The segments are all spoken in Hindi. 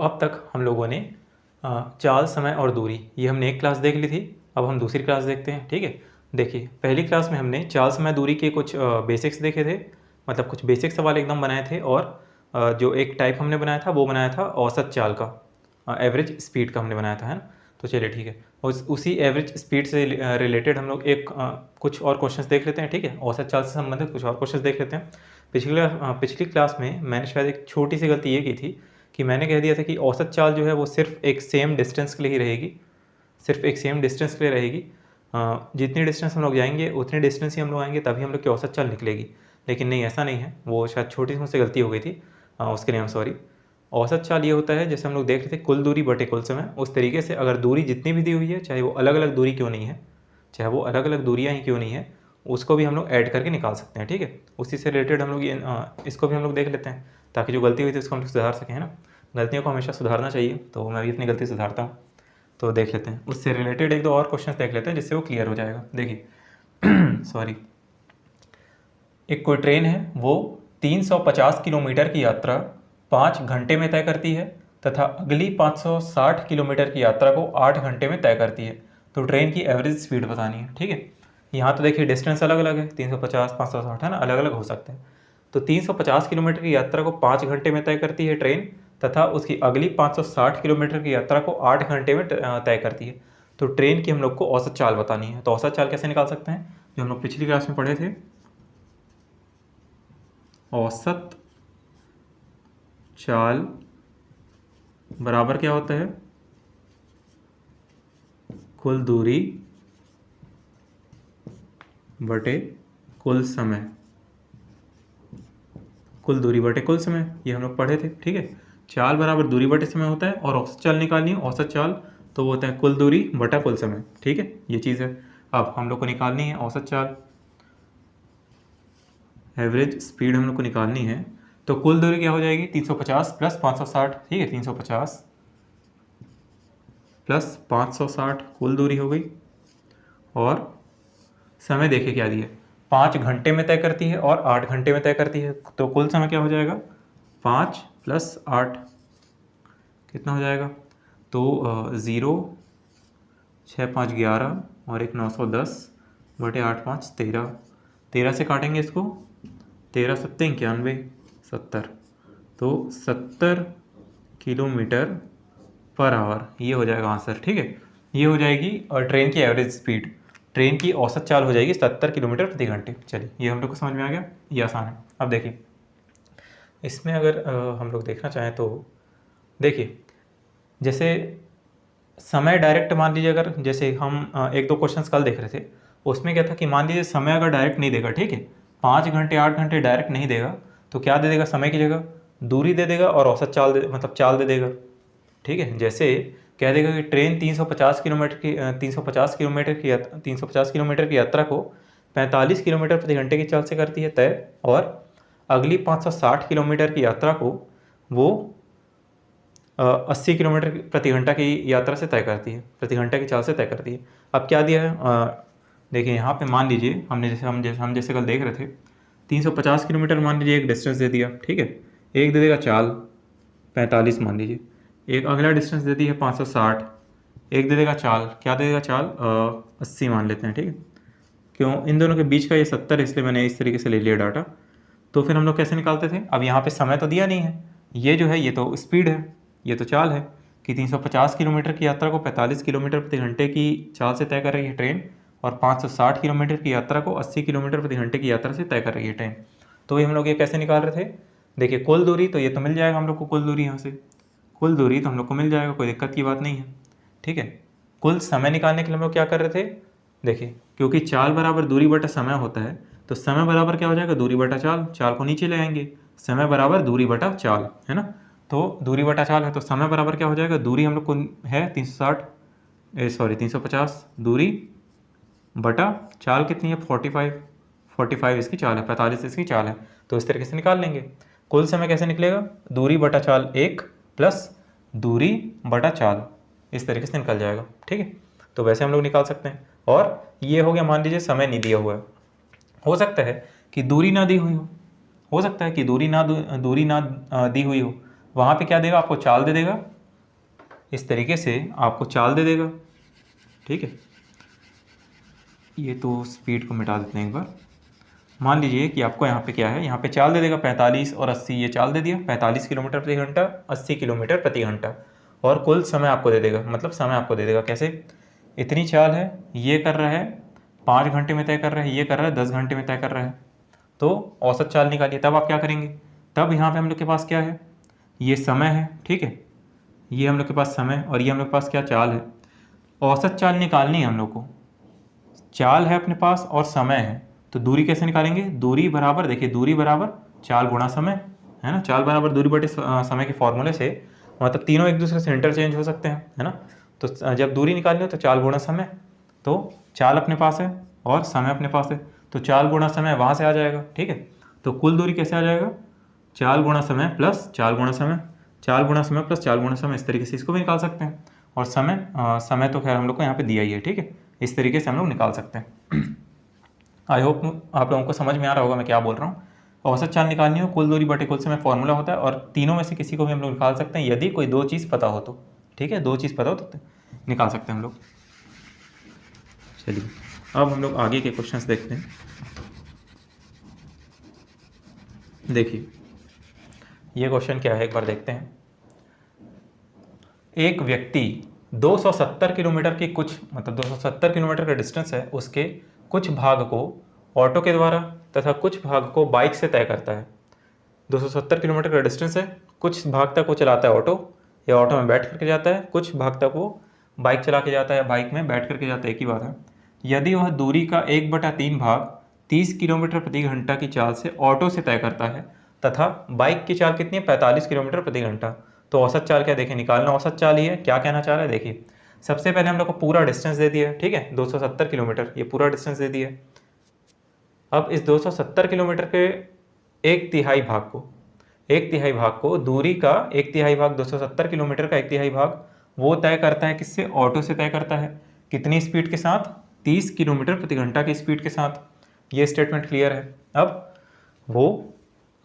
अब तक हम लोगों ने चाल, समय और दूरी, ये हमने एक क्लास देख ली थी। अब हम दूसरी क्लास देखते हैं, ठीक है। देखिए, पहली क्लास में हमने चाल, समय, दूरी के कुछ बेसिक्स देखे थे, मतलब कुछ बेसिक सवाल एकदम बनाए थे। और जो एक टाइप हमने बनाया था वो बनाया था औसत चाल का, एवरेज स्पीड का हमने बनाया था, है ना। तो चलिए ठीक है, उसी एवरेज स्पीड से रिलेटेड हम लोग कुछ और क्वेश्चंस देख लेते हैं, ठीक है। औसत चाल से संबंधित कुछ और क्वेश्चंस देख लेते हैं। पिछली क्लास में मैंने शायद एक छोटी सी गलती ये की थी कि मैंने कह दिया था कि औसत चाल जो है वो सिर्फ एक सेम डिस्टेंस के लिए ही रहेगी, सिर्फ एक सेम डिस्टेंस के लिए रहेगी। जितनी डिस्टेंस हम लोग जाएंगे उतनी डिस्टेंस ही हम लोग आएंगे, तभी हम लोग की औसत चाल निकलेगी। लेकिन नहीं, ऐसा नहीं है, वो शायद छोटी सी मुझसे गलती हो गई थी, उसके लिए हम सॉरी। औसत चाल ये होता है, जैसे हम लोग देख रहे थे, कुल दूरी बटे कुल समय। उस तरीके से अगर दूरी जितनी भी दी हुई है, चाहे वो अलग अलग दूरी क्यों नहीं है, चाहे वो अलग अलग दूरियाँ ही क्यों नहीं है, उसको भी हम लोग ऐड करके निकाल सकते हैं, ठीक है। उसी से रिलेटेड हम लोग इसको भी हम लोग देख लेते हैं, ताकि जो गलती हुई थी उसको हम लोग सुधार सकें, है ना। गलतियों को हमेशा सुधारना चाहिए, तो मैं भी अपनी गलती सुधारता हूँ। तो देख लेते हैं, उससे रिलेटेड एक दो और क्वेश्चन देख लेते हैं जिससे वो क्लियर हो जाएगा। देखिए सॉरी, एक कोई ट्रेन है, वो 350 किलोमीटर की यात्रा 5 घंटे में तय करती है तथा अगली 560 किलोमीटर की यात्रा को 8 घंटे में तय करती है। तो ट्रेन की एवरेज स्पीड बतानी है, ठीक है। यहाँ तो देखिए डिस्टेंस अलग अलग है, 350, 560, है ना, अलग अलग हो सकते हैं। तो 350 किलोमीटर की यात्रा को 5 घंटे में तय करती है ट्रेन, तथा उसकी अगली 560 किलोमीटर की यात्रा को 8 घंटे में तय करती है। तो ट्रेन की हम लोग को औसत चाल बतानी है। तो औसत चाल कैसे निकाल सकते हैं, जो हम लोग पिछली क्लास में पढ़े थे। औसत चाल बराबर क्या होता है, कुल दूरी बटे कुल समय। कुल दूरी बटे कुल समय, ये हम लोग पढ़े थे, ठीक है। चाल बराबर दूरी बटे समय होता है, और औसत चाल निकालनी है, औसत चाल तो वो होता है कुल दूरी बटा कुल समय, ठीक है, ये चीज़ है। अब हम लोग को निकालनी है औसत चाल, एवरेज स्पीड हम लोग को निकालनी है। तो कुल दूरी क्या हो जाएगी, 350 प्लस 560, ठीक है, 350 प्लस 560 कुल दूरी हो गई। और समय देखिए क्या दिया, 5 घंटे में तय करती है और 8 घंटे में तय करती है। तो कुल समय क्या हो जाएगा, 5 प्लस 8 कितना हो जाएगा, तो 0, 6 5 11 और एक 910 बटे 8 5 13, 13 से काटेंगे इसको, 13 सत्ते 91, 70, तो 70 किलोमीटर पर आवर, ये हो जाएगा आंसर, ठीक है। ये हो जाएगी और ट्रेन की एवरेज स्पीड, ट्रेन की औसत चाल हो जाएगी 70 किलोमीटर प्रति घंटे। चलिए, ये हम लोग को समझ में आ गया, ये आसान है। अब देखिए, इसमें अगर हम लोग देखना चाहें तो देखिए, जैसे समय डायरेक्ट मान लीजिए, अगर जैसे हम एक दो क्वेश्चंस कल देख रहे थे, उसमें क्या था कि मान लीजिए समय अगर डायरेक्ट नहीं देगा, ठीक है, 5 घंटे 8 घंटे डायरेक्ट नहीं देगा, तो क्या दे देगा, समय की जगह दूरी दे देगा और औसत चाल मतलब चाल दे देगा, ठीक है। जैसे कह देगा कि ट्रेन 350 किलोमीटर की 350 किलोमीटर की यात्रा को 45 किलोमीटर प्रति घंटे की चाल से करती है तय, और अगली 560 किलोमीटर की यात्रा को वो 80 किलोमीटर प्रति घंटा की यात्रा से तय करती है, प्रति घंटा की चाल से तय करती है। अब क्या दिया है, देखिए यहाँ पे मान लीजिए हम जैसे कल देख रहे थे, 350 किलोमीटर मान लीजिए एक डिस्टेंस दे दिया, ठीक है। एक दे देगा चाल 45 मान लीजिए, एक अगला डिस्टेंस दे दी है 560, एक दे देगा चाल, क्या दे देगा चाल 80 मान लेते हैं, ठीक है। क्यों, इन दोनों के बीच का ये 70 है, इसलिए मैंने इस तरीके से ले लिया डाटा। तो फिर हम लोग कैसे निकालते थे, अब यहाँ पे समय तो दिया नहीं है, ये जो है ये तो स्पीड है, ये तो चाल है कि 350 किलोमीटर की यात्रा को 45 किलोमीटर प्रति घंटे की चाल से तय कर रही है ट्रेन, और 560 किलोमीटर की यात्रा को 80 किलोमीटर प्रति घंटे की यात्रा से तय कर रही है ट्रेन। तो ये हम लोग ये कैसे निकाल रहे थे, देखिए कुल दूरी, तो ये तो मिल जाएगा हम लोग को, कुल दूरी यहाँ से, कुल दूरी तो हम लोग को मिल जाएगा, कोई दिक्कत की बात नहीं है, ठीक है। कुल समय निकालने के लिए हम लोग क्या कर रहे थे, देखिए क्योंकि चाल बराबर दूरी बटा समय होता है, तो समय बराबर क्या हो जाएगा, दूरी बटा चाल, चाल को नीचे ले आएंगे, समय बराबर दूरी बटा चाल, है ना। तो दूरी बटा चाल है, तो समय बराबर क्या हो जाएगा, दूरी हम लोग को है 350, दूरी बटा चाल कितनी है 45 इसकी चाल है, 45 इसकी चाल है। तो इस तरीके से निकाल लेंगे। कुल समय कैसे निकलेगा, दूरी बटा चाल 1 प्लस दूरी बटा चाल, इस तरीके से निकल जाएगा, ठीक है। तो वैसे हम लोग निकाल सकते हैं। और ये हो गया, मान लीजिए समय नहीं दिया हुआ है, हो सकता है कि दूरी ना दी हुई हो सकता है कि दूरी ना दी हुई हो, वहाँ पे क्या देगा, आपको चाल दे देगा इस तरीके से आपको चाल दे देगा, ठीक है। ये तो स्पीड को मिटा देते हैं एक बार। मान लीजिए कि आपको यहाँ पे क्या है, यहाँ पे चाल दे देगा 45 और 80, ये चाल दे दिया 45 किलोमीटर प्रति घंटा, 80 किलोमीटर प्रति घंटा, और कुल समय आपको दे देगा, मतलब समय आपको दे देगा कैसे, इतनी चाल है, ये कर रहा है 5 घंटे में तय कर रहा है, ये कर रहा है 10 घंटे में तय कर रहा है, तो औसत चाल निकालिए। तब आप क्या करेंगे, तब यहाँ पे हम लोग के पास क्या है, ये समय है, ठीक है, ये हम लोग के पास समय और ये हम लोग के पास क्या चाल है। औसत चाल निकालनी है हम लोग को, चाल है अपने पास और समय है, तो दूरी कैसे निकालेंगे, दूरी बराबर, देखिए दूरी बराबर चाल गुणा समय, है ना, चाल बराबर दूरी बटे समय के फॉर्मूले से, मतलब तीनों एक दूसरे से इंटरचेंज हो सकते हैं, है ना। तो जब दूरी निकालनी हो तो चाल गुणा समय, तो चाल अपने पास है और समय अपने पास है, तो चाल गुणा समय वहाँ से आ जाएगा, ठीक है। तो कुल दूरी कैसे आ जाएगा, चाल गुणा समय प्लस चाल गुणा समय, चाल गुणा समय प्लस चाल गुणा समय, इस तरीके से इसको भी निकाल सकते हैं। और समय तो खैर हम लोग को यहाँ पे दिया ही है, ठीक है, इस तरीके से हम लोग निकाल सकते हैं। आई होप आप लोगों को समझ में आ रहा होगा मैं क्या बोल रहा हूँ। औसत चाल निकालनी हो, कुल दूरी बटे कुल समय फॉर्मूला होता है, और तीनों में से किसी को भी हम लोग निकाल सकते हैं यदि कोई दो चीज़ पता हो तो, ठीक है, दो चीज़ पता हो तो निकाल सकते हैं हम लोग। चलिए अब हम लोग आगे के क्वेश्चंस देखते हैं। देखिए ये क्वेश्चन क्या है, एक बार देखते हैं। एक व्यक्ति 270 किलोमीटर की कुछ, मतलब 270 किलोमीटर का डिस्टेंस है, उसके कुछ भाग को ऑटो के द्वारा तथा कुछ भाग को बाइक से तय करता है। 270 किलोमीटर का डिस्टेंस है, कुछ भाग तक वो चलाता है ऑटो, या ऑटो में बैठ करके जाता है, कुछ भाग तक वो बाइक चला के जाता है, बाइक में बैठ करके जाता है, एक ही बात है। यदि वह दूरी का 1/3 भाग 30 किलोमीटर प्रति घंटा की चाल से ऑटो से तय करता है तथा बाइक की चाल कितनी है, 45 किलोमीटर प्रति घंटा, तो औसत चाल क्या, देखिए निकालना औसत चाल ही है। क्या कहना चाह रहा है, देखिए सबसे पहले हम लोग को पूरा डिस्टेंस दे दिया है, ठीक है, 270 किलोमीटर, ये पूरा डिस्टेंस दे दिया है। अब इस 270 किलोमीटर के एक तिहाई भाग को दूरी का एक तिहाई भाग, 270 किलोमीटर का एक तिहाई भाग वो तय करता है किससे, ऑटो से तय करता है। कितनी स्पीड के साथ, 30 किलोमीटर प्रति घंटा की स्पीड के साथ। ये स्टेटमेंट क्लियर है। अब वो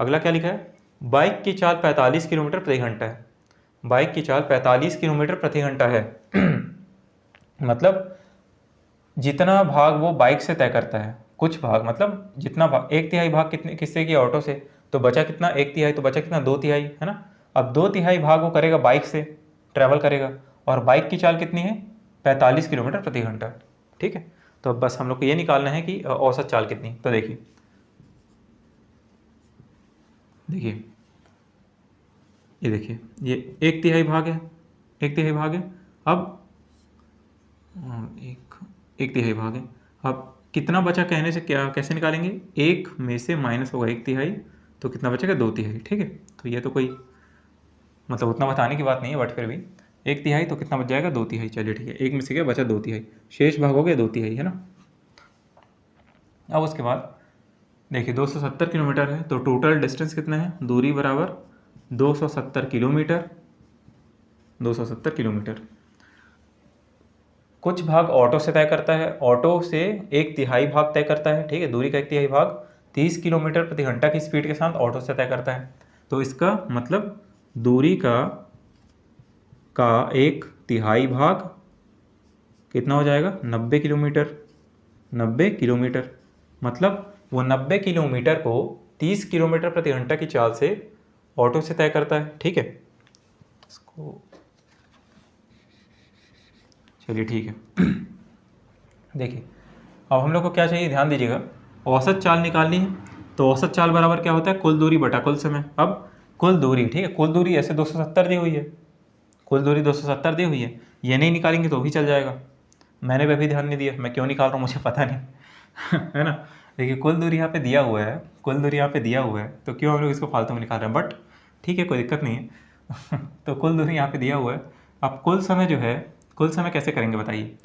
अगला क्या लिखा है, बाइक की चाल 45 किलोमीटर प्रति घंटा है, बाइक की चाल 45 किलोमीटर प्रति घंटा है। मतलब जितना भाग वो बाइक से तय करता है, कुछ भाग मतलब जितना भाग, एक तिहाई भाग कितने किससे किया, ऑटो से, तो बचा कितना, एक तिहाई, तो बचा कितना, 2/3, है ना। अब 2/3 भाग वो करेगा बाइक से ट्रैवल करेगा, और बाइक की चाल कितनी है, 45 किलोमीटर प्रति घंटा, ठीक है। तो अब बस हम लोग को ये निकालना है कि औसत चाल कितनी। तो देखिए ये देखिए, ये एक तिहाई भाग है, एक तिहाई भाग है। अब एक तिहाई भाग है। अब कितना बचा कहने से क्या, कैसे निकालेंगे, एक में से माइनस होगा एक तिहाई, तो कितना बचेगा, 2/3, ठीक है। तो ये तो कोई मतलब उतना बताने की बात नहीं है, बट फिर भी एक तिहाई तो कितना बच जाएगा, 2/3। चलिए ठीक है, एक में से क्या बचा, 2/3, शेष भाग हो गया 2/3, है ना। अब उसके बाद देखिए 270 किलोमीटर है, तो टोटल डिस्टेंस कितना है, दूरी बराबर 270 किलोमीटर, 270 किलोमीटर। कुछ भाग ऑटो से तय करता है, ऑटो से एक तिहाई भाग तय करता है, ठीक है, दूरी का एक तिहाई भाग 30 किलोमीटर प्रति घंटा की स्पीड के साथ ऑटो से तय करता है। तो इसका मतलब दूरी का एक तिहाई भाग कितना हो जाएगा, 90 किलोमीटर, 90 किलोमीटर। मतलब वो 90 किलोमीटर को 30 किलोमीटर प्रति घंटा की चाल से ऑटो से तय करता है, ठीक है। इसको चलिए ठीक है। देखिए अब हम लोग को क्या चाहिए, ध्यान दीजिएगा, औसत चाल निकालनी है। तो औसत चाल बराबर क्या होता है, कुल दूरी बटा कुल समय। अब कुल दूरी, ठीक है, कुल दूरी ऐसे 270 दी हुई है, कुल दूरी 270 दी हुई है, ये नहीं निकालेंगे तो भी चल जाएगा। मैंने भी अभी ध्यान नहीं दिया, मैं क्यों निकाल रहा हूँ मुझे पता नहीं। है ना। देखिए कुल दूरी यहाँ पे दिया हुआ है, कुल दूरी यहाँ पे दिया हुआ है, तो क्यों हम लोग इसको फालतू में निकाल रहे हैं, बट ठीक है, कोई दिक्कत नहीं है। तो कुल दूरी यहाँ पे दिया हुआ है। अब कुल समय जो है, कुल समय कैसे करेंगे बताइए,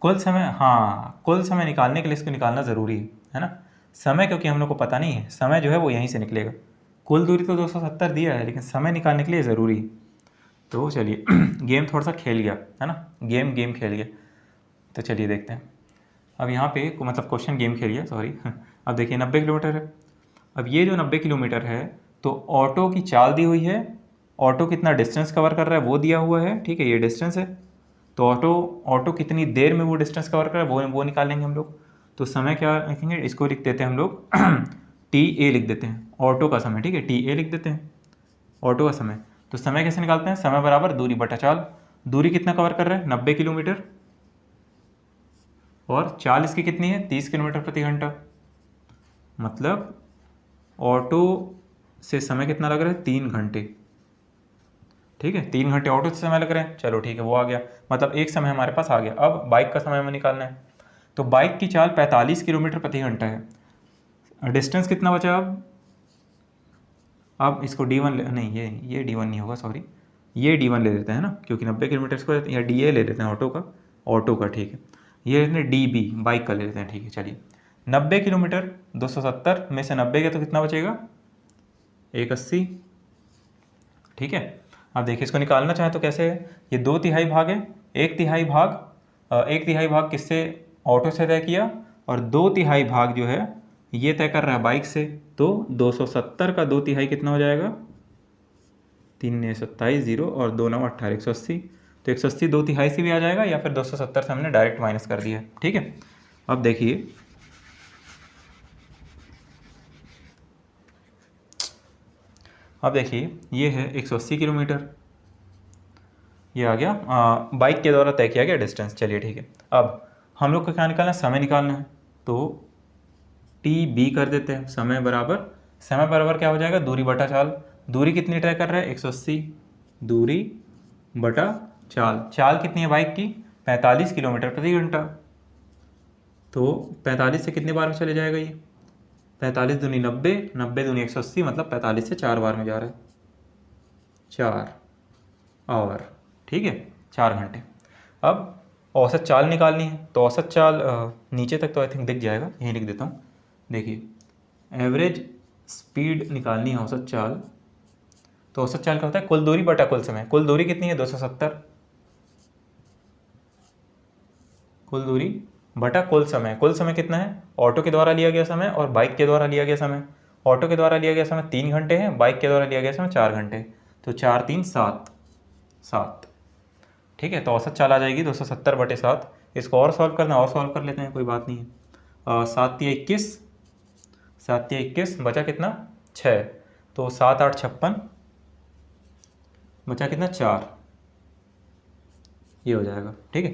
कुल समय, हाँ कुल समय निकालने के लिए इसको निकालना ज़रूरी है ना। समय क्योंकि हम लोग को पता नहीं है, समय जो है वो यहीं से निकलेगा। कुल दूरी तो 270 दिया है, लेकिन समय निकालने के लिए ज़रूरी है। तो चलिए गेम थोड़ा सा खेल गया है ना, गेम खेल गया। तो चलिए देखते हैं। अब यहाँ पे मतलब क्वेश्चन गेम खेल गया, सॉरी। अब देखिए 90 किलोमीटर है। अब ये जो 90 किलोमीटर है, तो ऑटो की चाल दी हुई है ऑटो कितना डिस्टेंस कवर कर रहा है वो दिया हुआ है, ठीक है, ये डिस्टेंस है। तो ऑटो कितनी देर में वो डिस्टेंस कवर कर रहा है वो निकालेंगे हम लोग। तो समय क्या लिखेंगे, इसको लिख देते हैं हम लोग टी ए लिख देते हैं, ऑटो का समय, ठीक है, टी ए लिख देते हैं, ऑटो का समय। तो समय कैसे निकालते हैं, समय बराबर दूरी बटा चाल। दूरी कितना कवर कर रहा है, 90 किलोमीटर, और चाल इसकी कितनी है, 30 किलोमीटर प्रति घंटा। मतलब ऑटो से समय कितना लग रहा है, 3 घंटे, ठीक है, 3 घंटे ऑटो से समय लग रहे हैं। चलो ठीक है, वो आ गया, मतलब एक समय हमारे पास आ गया। अब बाइक का समय हमें निकालना है। तो बाइक की चाल 45 किलोमीटर प्रति घंटा है। डिस्टेंस कितना बचा अब इसको D1 नहीं, ये D1 नहीं होगा, सॉरी, ये D1 ले लेते हैं ना, क्योंकि 90 किलोमीटर को या DA ले लेते हैं ऑटो का, ठीक है। ये लेते हैं DB, बाइक का ले लेते हैं, ठीक है। चलिए 90 किलोमीटर 270 में से 90 गया तो कितना बचेगा, 180, ठीक है। अब देखिए इसको निकालना चाहें तो कैसे है, ये 2/3 भाग है, 1/3 भाग किससे, ऑटो से तय किया, और 2/3 भाग जो है ये तय कर रहा है बाइक से। तो 270 का 2/3 कितना हो जाएगा, 3 ने 27, 0 और 2 9 18, 180। तो 180 2/3 से भी आ जाएगा, या फिर 270 से हमने डायरेक्ट माइनस कर दिया, ठीक है। अब देखिए ये है 180 किलोमीटर, ये आ गया बाइक के द्वारा तय किया गया डिस्टेंस। चलिए ठीक है, अब हम लोग को क्या निकालना है, समय निकालना है। तो TB कर देते हैं, समय बराबर क्या हो जाएगा, दूरी बटा चाल। दूरी कितनी तय कर रहा है, 180, दूरी बटा चाल कितनी है बाइक की, 45 किलोमीटर प्रति घंटा। तो 45 से कितने बार में चले जाएगा ये, 45 दूनी 90, 90 दूनी 180, मतलब 45 से 4 बार में जा रहा है, 4 आवर, ठीक है, 4 घंटे। अब औसत चाल निकालनी है, तो औसत चाल नीचे तक तो आई थिंक दिख जाएगा, यहीं लिख देता हूँ। देखिए एवरेज स्पीड निकालनी है औसत चाल। तो औसत चाल क्या होता है, कुल दूरी बटा कुल समय। कुल दूरी कितनी है, 270, कुल दूरी बटा कुल समय। कुल समय कितना है, ऑटो के द्वारा लिया गया समय और बाइक के द्वारा लिया गया समय। ऑटो के द्वारा लिया गया समय 3 घंटे है, बाइक के द्वारा लिया गया समय 4 घंटे। तो 4 3 7, ठीक है। तो औसत चाल आ जाएगी 270/7। इसको और सॉल्व कर लेते हैं, कोई बात नहीं है। 7 या 21, बचा कितना 6, तो 7 8 56, बचा कितना 4, ये हो जाएगा, ठीक है।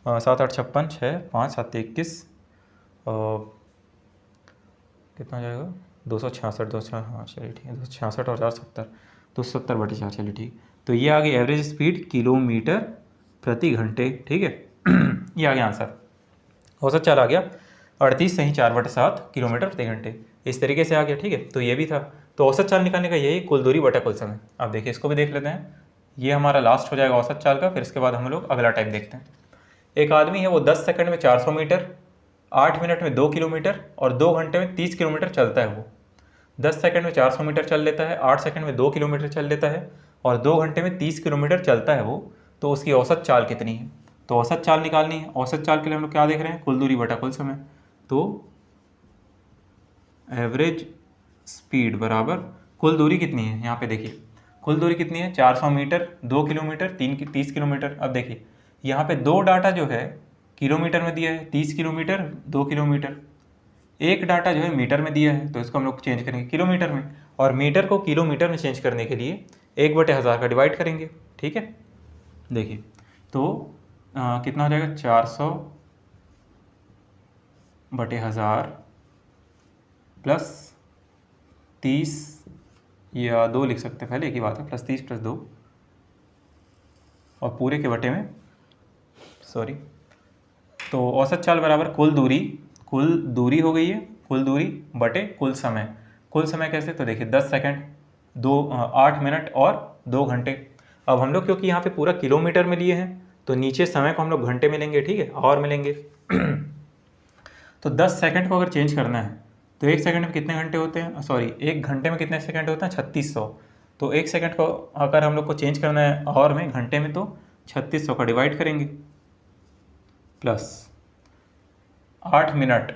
7 8 56, 6 5 7 21, कितना हो जाएगा 266, हाँ चलिए ठीक है, 266 और 4 70, 270/4, चलिए ठीक। तो ये आ गई एवरेज स्पीड किलोमीटर प्रति घंटे, ठीक है। ये आ गया आंसर, औसत चाल आ गया 38 सही 4/7 किलोमीटर प्रति घंटे, इस तरीके से आ गया, ठीक है। तो ये भी था। तो औसत चाल निकालने का यही कुल दूरी बटा कुल समय। अब देखिए इसको भी देख लेते हैं, ये हमारा लास्ट हो जाएगा औसत चाल का। फिर इसके बाद हम लोग अगला टाइप देखते हैं। एक आदमी है, वो 10 सेकंड में 400 मीटर, 8 मिनट में 2 किलोमीटर और 2 घंटे में 30 किलोमीटर चलता है। वो 10 सेकंड में 400 मीटर चल लेता है, 8 सेकंड में 2 किलोमीटर चल लेता है और 2 घंटे में 30 किलोमीटर चलता है वो। तो उसकी औसत चाल कितनी है। तो औसत चाल निकालनी है। औसत चाल के लिए हम लोग क्या देख रहे हैं, कुल दूरी बटा कुल समय। तो एवरेज स्पीड बराबर कुल दूरी कितनी है, यहाँ पे देखिए कुल दूरी कितनी है, 400 मीटर, 2 किलोमीटर, 30 किलोमीटर। अब देखिए यहाँ पे दो डाटा जो है किलोमीटर में दिया है, 30 किलोमीटर, 2 किलोमीटर। एक डाटा जो है मीटर में दिया है, तो इसको हम लोग चेंज करेंगे किलोमीटर में, और मीटर को किलोमीटर में चेंज करने के लिए 1/1000 का डिवाइड करेंगे, ठीक है। देखिए तो कितना हो जाएगा, 400/1000 प्लस 30 या 2 लिख सकते हैं, पहले एक ही बात है, प्लस 30 प्लस 2 और पूरे के बटे में, सॉरी। तो औसत चाल बराबर कुल दूरी हो गई है, कुल दूरी बटे कुल समय। कुल समय कैसे, तो देखिए 10 सेकंड, 8 मिनट और 2 घंटे। अब हम लोग क्योंकि यहाँ पे पूरा किलोमीटर में लिए हैं, तो नीचे समय को हम लोग घंटे में लेंगे, ठीक है, आवर में लेंगे। तो 10 सेकंड को अगर चेंज करना है तो 1 सेकंड में कितने घंटे होते हैं, सॉरी 1 घंटे में कितने सेकंड होते हैं, 3600। तो 1 सेकंड को अगर हम लोग को चेंज करना है आवर में, घंटे में, तो 3600 का डिवाइड करेंगे प्लस 8 मिनट।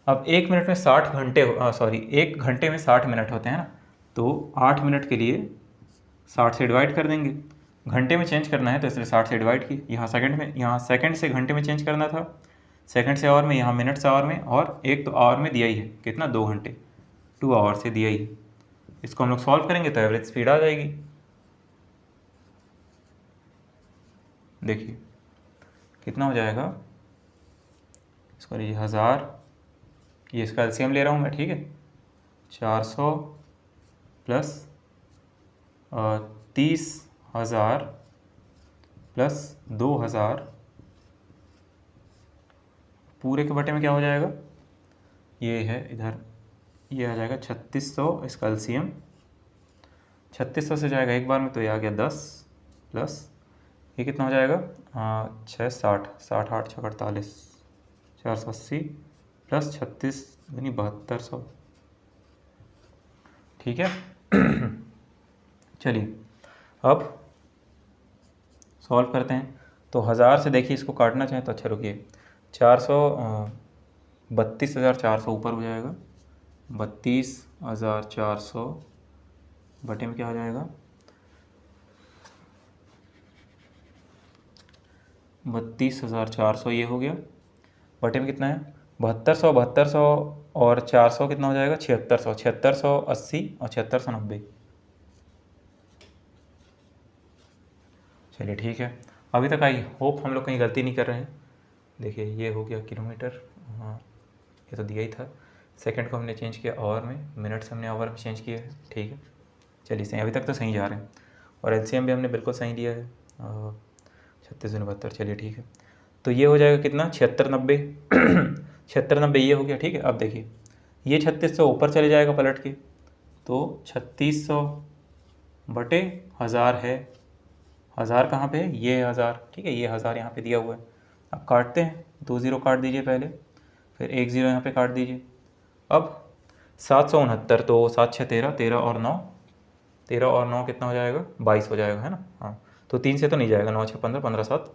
अब 1 मिनट में 60 घंटे, सॉरी 1 घंटे में 60 मिनट होते हैं ना, तो 8 मिनट के लिए 60 से डिवाइड कर देंगे। घंटे में चेंज करना है तो इसलिए 60 से डिवाइड की। यहाँ सेकंड में, यहाँ सेकंड से घंटे में चेंज करना था, सेकंड से आवर में, यहाँ मिनट से आवर में, और एक तो आवर में दिया ही है कितना, 2 घंटे, 2 आवर से दिया ही है। इसको हम लोग सॉल्व करेंगे तो एवरेज स्पीड आ जाएगी। देखिए कितना हो जाएगा, इसको लीजिए 1000, ये इसका एलसीएम ले रहा हूँ मैं, ठीक है। 400 प्लस 30,000 प्लस 2000 पूरे के बटे में क्या हो जाएगा, ये है इधर, ये आ जाएगा 3600, इसका एलसीएम 3600 से जाएगा एक बार में तो ये आ गया 10 प्लस ये कितना हो जाएगा 660, 60 8 6 48, 480 प्लस 36 यानी 7200, ठीक है। चलिए अब सॉल्व करते हैं। तो 1000 से देखिए इसको काटना चाहें तो अच्छा रुकिए, 32,400 ऊपर हो जाएगा, 32,400 बटे में क्या हो जाएगा 32,400, ये हो गया, बटे में कितना है 7200, 7200 और 400 कितना हो जाएगा 7600, 7680 और 7690। चलिए ठीक है, अभी तक आई होप हम लोग कहीं गलती नहीं कर रहे हैं। देखिए ये हो गया किलोमीटर, हाँ ये तो दिया ही था। सेकंड को हमने चेंज किया आवर में, मिनट से हमने आवर में चेंज किया है, ठीक है। चलिए सही, अभी तक तो सही जा रहे हैं, और एलसीएम भी हमने बिल्कुल सही लिया है, 36 चलिए ठीक है। तो ये हो जाएगा कितना 7690, 7690 ये हो गया, ठीक है। अब देखिए ये 3600 ऊपर चले जाएगा पलट के, तो 3600 बटे 1000 है, 1000 कहाँ पे है, ये 1000, ठीक है, ये 1000 यहाँ पे दिया हुआ है। अब काटते हैं, 2 0 काट दीजिए पहले, फिर 1 0 यहाँ पे काट दीजिए। अब 769, तो 7 6 13, 13 और 9, 13 और 9 कितना हो जाएगा 22 हो जाएगा, है ना। हाँ तो 3 से तो नहीं जाएगा, 9 6 15, 15 7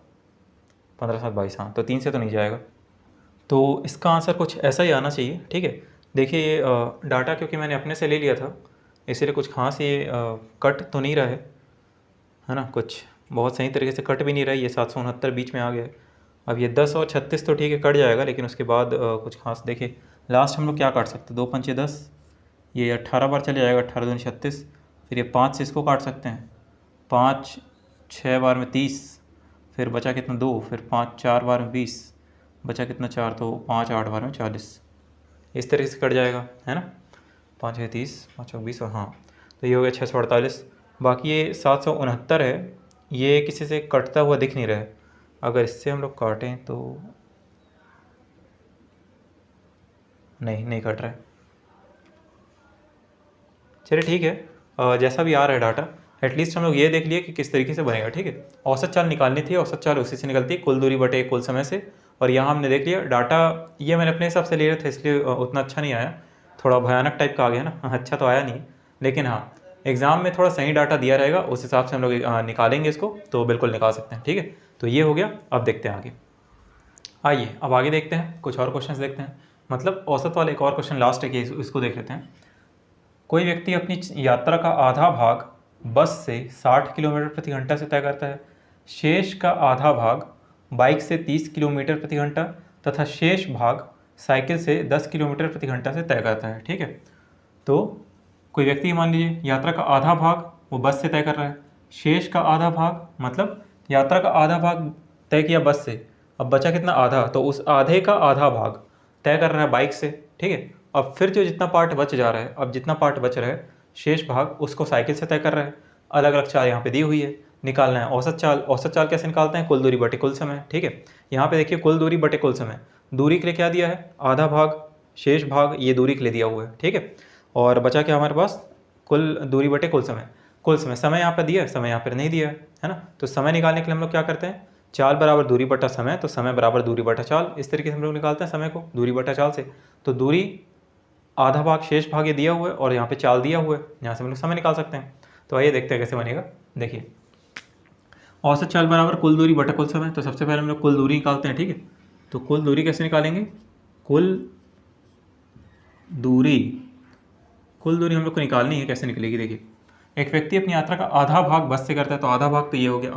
22, हाँ तो 3 से तो नहीं जाएगा। तो इसका आंसर कुछ ऐसा ही आना चाहिए, ठीक है। देखिए ये डाटा क्योंकि मैंने अपने से ले लिया था, इसलिए कुछ खास ये कट तो नहीं रहा है ना, कुछ बहुत सही तरीके से कट भी नहीं रहा है। ये 769 बीच में आ गया। अब ये 10 और 36 तो ठीक है कट जाएगा, लेकिन उसके बाद कुछ खास देखिए लास्ट हम लोग क्या काट सकते हैं, 2 पंचे 10, ये 18 बार चले जाएगा, 18 दूनी 36, फिर ये 5 से इसको काट सकते हैं, 5 6 बार में 30, फिर बचा कितना 2, फिर 5 4 बार में 20, बचा कितना 4, तो 5 8 बार में 40, इस तरीके से कट जाएगा, है ना। 5 6 30, 5 4 20, और हाँ तो ये हो गया 648। बाकी ये 769 है, ये किसी से कटता हुआ दिख नहीं रहा है। अगर इससे हम लोग काटें तो नहीं कट रहा है। चलिए ठीक है, जैसा भी आ रहा है डाटा, एटलीस्ट हम लोग ये देख लिए कि किस तरीके से बनेगा, ठीक है। औसत चाल निकालनी थी, औसत चाल उसी से निकलती है, कुल दूरी बटे कुल समय से। और यहाँ हमने देख लिया डाटा, ये मैंने अपने हिसाब से ले रहा था इसलिए उतना अच्छा नहीं आया, थोड़ा भयानक टाइप का आ गया ना, अच्छा तो आया नहीं, लेकिन हाँ एग्ज़ाम में थोड़ा सही डाटा दिया रहेगा, उस हिसाब से हम लोग निकालेंगे इसको, तो बिल्कुल निकाल सकते हैं, ठीक है। तो ये हो गया, अब देखते हैं आगे। आइए अब आगे देखते हैं, कुछ और क्वेश्चंस देखते हैं, मतलब औसत वाला एक और क्वेश्चन लास्ट है कि इसको देख लेते हैं। कोई व्यक्ति अपनी यात्रा का आधा भाग बस से 60 किलोमीटर प्रति घंटा से तय करता है, शेष का आधा भाग बाइक से 30 किलोमीटर प्रति घंटा तथा शेष भाग साइकिल से 10 किलोमीटर प्रति घंटा से तय करता है, ठीक है। तो कोई व्यक्ति मान लीजिए यात्रा का आधा भाग वो बस से तय कर रहा है, शेष का आधा भाग मतलब यात्रा का आधा भाग तय किया बस से, अब बचा कितना आधा, तो उस आधे का आधा भाग तय कर रहा है बाइक से, ठीक है। अब फिर जो जितना पार्ट बच जा रहा है, अब जितना पार्ट बच रहा है शेष भाग उसको साइकिल से तय कर रहा है। अलग अलग चाल यहाँ पे दी हुई है, निकालना है औसत चाल। औसत चाल कैसे निकालते हैं, कुल दूरी बटे कुल समय, ठीक है। यहाँ पे देखिए कुल दूरी बटे कुल समय, दूरी के लिए क्या दिया है आधा भाग, शेष भाग ये दूरी के लिए दिया हुआ है, ठीक है। और बचा क्या हमारे पास, कुल दूरी बटे कुल समय। कुल समय यहाँ पर दिया है, समय यहाँ पर नहीं दिया है ना। तो समय निकालने के लिए हम लोग क्या करते हैं, चाल बराबर दूरी बटा समय, तो समय बराबर दूरी बटा चाल, इस तरीके से हम लोग निकालते हैं समय को दूरी बटा चाल से। तो दूरी आधा भाग शेष भाग ये दिया हुआ है और यहाँ पे चाल दिया हुआ है, यहाँ से हम लोग समय निकाल सकते हैं। तो आइए देखते हैं कैसे बनेगा। देखिए औसत चाल बराबर कुल दूरी बटा कुल समय, तो सबसे पहले हम लोग कुल दूरी निकालते हैं, ठीक है। तो कुल दूरी कैसे निकालेंगे, कुल दूरी हम लोग को निकालनी है, कैसे निकलेगी देखिए। एक व्यक्ति अपनी यात्रा का आधा भाग बस से करता है, तो आधा भाग तो ये हो गया,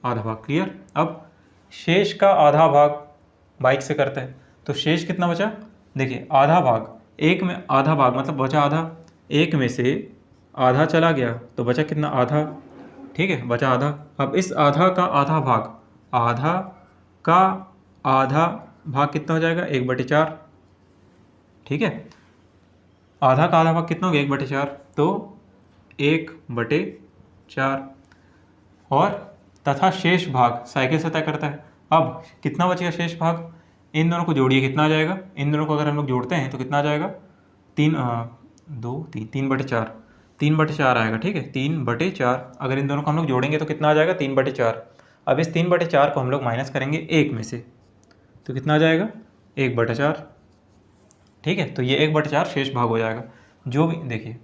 आधा भाग क्लियर। अब शेष का आधा भाग बाइक से करता है, तो शेष कितना बचा, देखिए आधा भाग, एक में आधा भाग मतलब बचा आधा, एक में से आधा चला गया तो बचा कितना, आधा, ठीक है, बचा आधा। अब इस आधा का आधा भाग, आधा का आधा भाग कितना हो जाएगा, 1/4, ठीक है। आधा का आधा भाग कितना हो गया, 1/4, तो 1/4 और तथा शेष भाग साइकिल से तय करता है। अब कितना बचेगा शेष भाग, इन दोनों को जोड़िए, कितना आ जाएगा, इन दोनों को अगर हम लोग जोड़ते हैं तो कितना आ जाएगा, 3/4 आएगा, ठीक है, 3/4। अगर इन दोनों को हम लोग जोड़ेंगे तो कितना आ जाएगा, 3/4। अब इस 3/4 को हम लोग माइनस करेंगे 1 में से, तो कितना आ जाएगा, 1/4, ठीक है। तो ये 1/4 शेष भाग हो जाएगा। जो भी देखिए,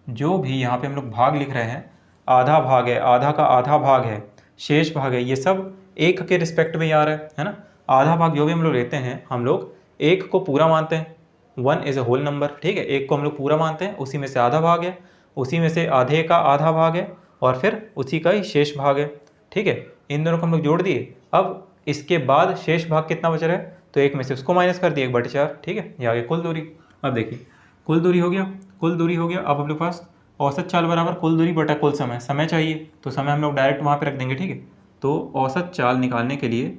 जो भी यहाँ पे हम लोग भाग लिख रहे हैं, आधा भाग है, आधा का आधा भाग है, शेष भाग है, ये सब एक के रिस्पेक्ट में ही आ रहा है ना। आधा भाग जो भी हम लोग लेते हैं, हम लोग एक को पूरा मानते हैं, 1 इज़ ए होल नंबर, ठीक है, एक को हम लोग पूरा मानते हैं, उसी में से आधा भाग है, उसी में से आधे का आधा भाग है, और फिर उसी का ही शेष भाग है, ठीक है। इन दोनों को हम लोग जोड़ दिए। अब इसके बाद शेष भाग कितना बच रहा है, तो एक में से उसको माइनस कर दिए, 1/4, ठीक है। ये आ गया कुल दूरी। अब देखिए कुल दूरी हो गया, कुल दूरी हो गया। अब हम लोग पास औसत चाल बराबर कुल दूरी बटा कुल समय, समय चाहिए तो समय हम लोग डायरेक्ट वहाँ पे रख देंगे, ठीक है। तो औसत चाल निकालने के लिए,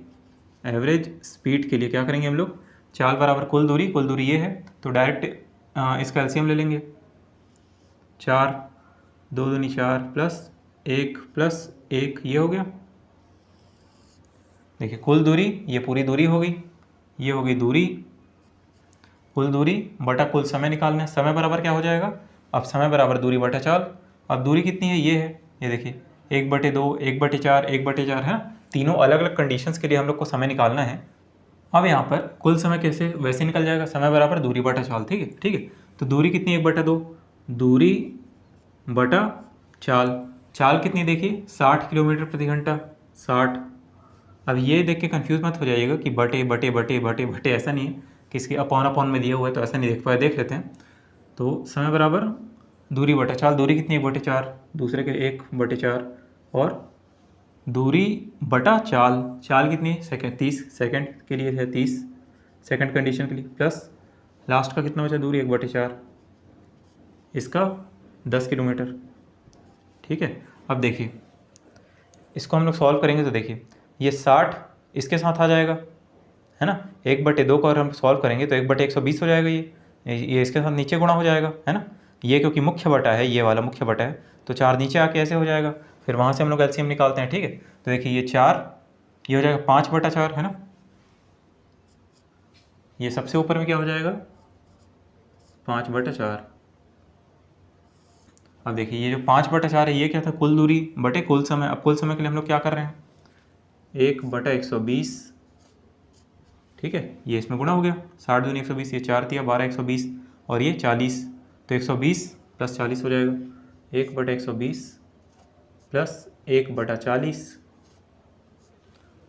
एवरेज स्पीड के लिए क्या करेंगे हम लोग, चाल बराबर कुल दूरी ये है, तो डायरेक्ट इसका एलसीएम ले लेंगे, 4 2 दूनी 4 प्लस 1 ये हो गया। देखिए कुल दूरी, ये पूरी दूरी हो गई, ये हो गई दूरी, कुल दूरी बटा कुल समय निकालना है। समय बराबर क्या हो जाएगा, अब समय बराबर दूरी बटा चाल। अब दूरी कितनी है, ये है, ये देखिए 1/2 1/4 1/4 है ना। तीनों अलग अलग कंडीशंस के लिए हम लोग को समय निकालना है। अब यहाँ पर कुल समय कैसे, वैसे निकल जाएगा, समय बराबर दूरी बटा चाल, ठीक है, ठीक है। तो दूरी कितनी, 1/2, दूरी बटा चाल, चाल कितनी देखिए 60 किलोमीटर प्रति घंटा, 60। अब ये देख के कंफ्यूज मत हो जाइएगा कि बटे बटे बटे बटे बटे, ऐसा नहीं है, किसके अपॉन में दिया हुआ है तो ऐसा नहीं देख पाया, देख लेते हैं। तो समय बराबर दूरी बटा चाल, दूरी कितनी, 1/4, दूसरे के 1/4, और दूरी बटा चाल, चाल कितनी सेकंड, 30 सेकंड के लिए है, 30 सेकंड कंडीशन के लिए, प्लस लास्ट का कितना बचा दूरी, 1/4, इसका 10 किलोमीटर, ठीक है। अब देखिए इसको हम लोग सॉल्व करेंगे तो देखिए ये 60 इसके साथ आ जाएगा, है ना, 1/2 को अगर हम सॉल्व करेंगे तो 1/120 हो जाएगा, ये इसके साथ नीचे गुणा हो जाएगा, है ना। ये क्योंकि मुख्य बटा है, ये वाला मुख्य बटा है, तो 4 नीचे आके ऐसे हो जाएगा, फिर वहाँ से हम लोग एलसीएम निकालते हैं, ठीक है। तो देखिए ये 4, ये हो जाएगा 5/4, है ना। ये सबसे ऊपर में क्या हो जाएगा, 5/4। अब देखिए ये जो 5/4 है, ये क्या था, कुल दूरी बटे कुल समय। अब कुल समय के लिए हम लोग क्या कर रहे हैं, 1/120, ठीक है, ये इसमें गुणा हो गया, 60 दूनी 120, ये 4 दिया 12 120, और ये 40, तो 120 + 40 हो जाएगा, 1/120 + 1/40,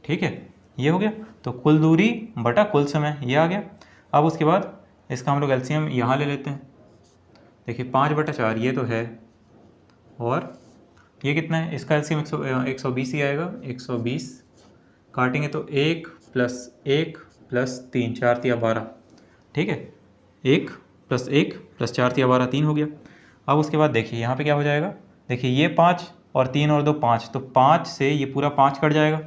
ठीक है, ये हो गया। तो कुल दूरी बटा कुल समय ये आ गया। अब उसके बाद इसका हम लोग एलसीएम यहाँ ले लेते हैं। देखिए 5/4 ये तो है, और ये कितना है, इसका एलसीएम 120 ही आएगा, 120 काटेंगे तो 1 + 1 + 3, 4 × 12, ठीक है, 1 + 1 + 4 × 12, 3 हो गया। अब उसके बाद देखिए यहाँ पे क्या हो जाएगा, देखिए ये 5 और 3 और 2 5, तो 5 से ये पूरा 5 कट जाएगा,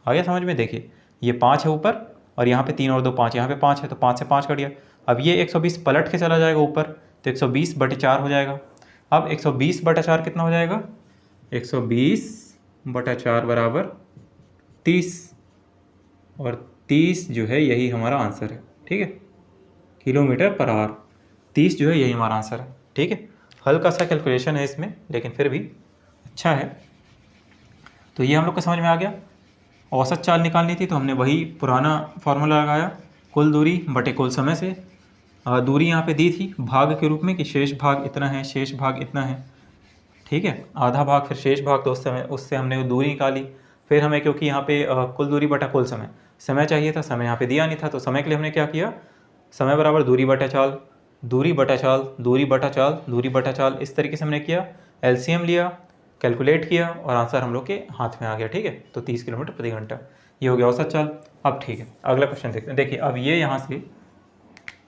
आ गया समझ में। देखिए ये 5 है ऊपर, और यहाँ पे 3 और 2 5, यहाँ पे 5 है, तो 5 से 5 कट गया। अब ये 120 पलट के चला जाएगा ऊपर, तो 120/4 हो जाएगा। अब 120/4 कितना हो जाएगा, 120/4 बराबर 30, और 30 जो है यही हमारा आंसर है, ठीक है, km/h, 30 जो है यही हमारा आंसर है, ठीक है। हल्का सा कैलकुलेशन है इसमें, लेकिन फिर भी अच्छा है। तो ये हम लोग को समझ में आ गया। औसत चाल निकालनी थी तो हमने वही पुराना फार्मूला लगाया, कुल दूरी बटे कुल समय से। दूरी यहाँ पे दी थी भाग के रूप में कि शेष भाग इतना है, शेष भाग इतना है, ठीक है, आधा भाग फिर शेष भाग, तो उससे हमने वो दूरी निकाली। फिर हमें क्योंकि यहाँ पे कुल दूरी बटा कुल समय चाहिए था, समय यहाँ पे दिया नहीं था, तो समय के लिए हमने क्या किया, समय बराबर दूरी बटा चाल, दूरी बटा चाल, दूरी बटा चाल, दूरी बटा चाल, इस तरीके से हमने किया, एलसीएम लिया, कैलकुलेट किया और आंसर हम लोग के हाथ में आ गया। ठीक है, तो 30 किलोमीटर प्रति घंटा ये हो गया औसत चाल। अब ठीक है, अगला क्वेश्चन देखते हैं। देखिए अब ये यहाँ से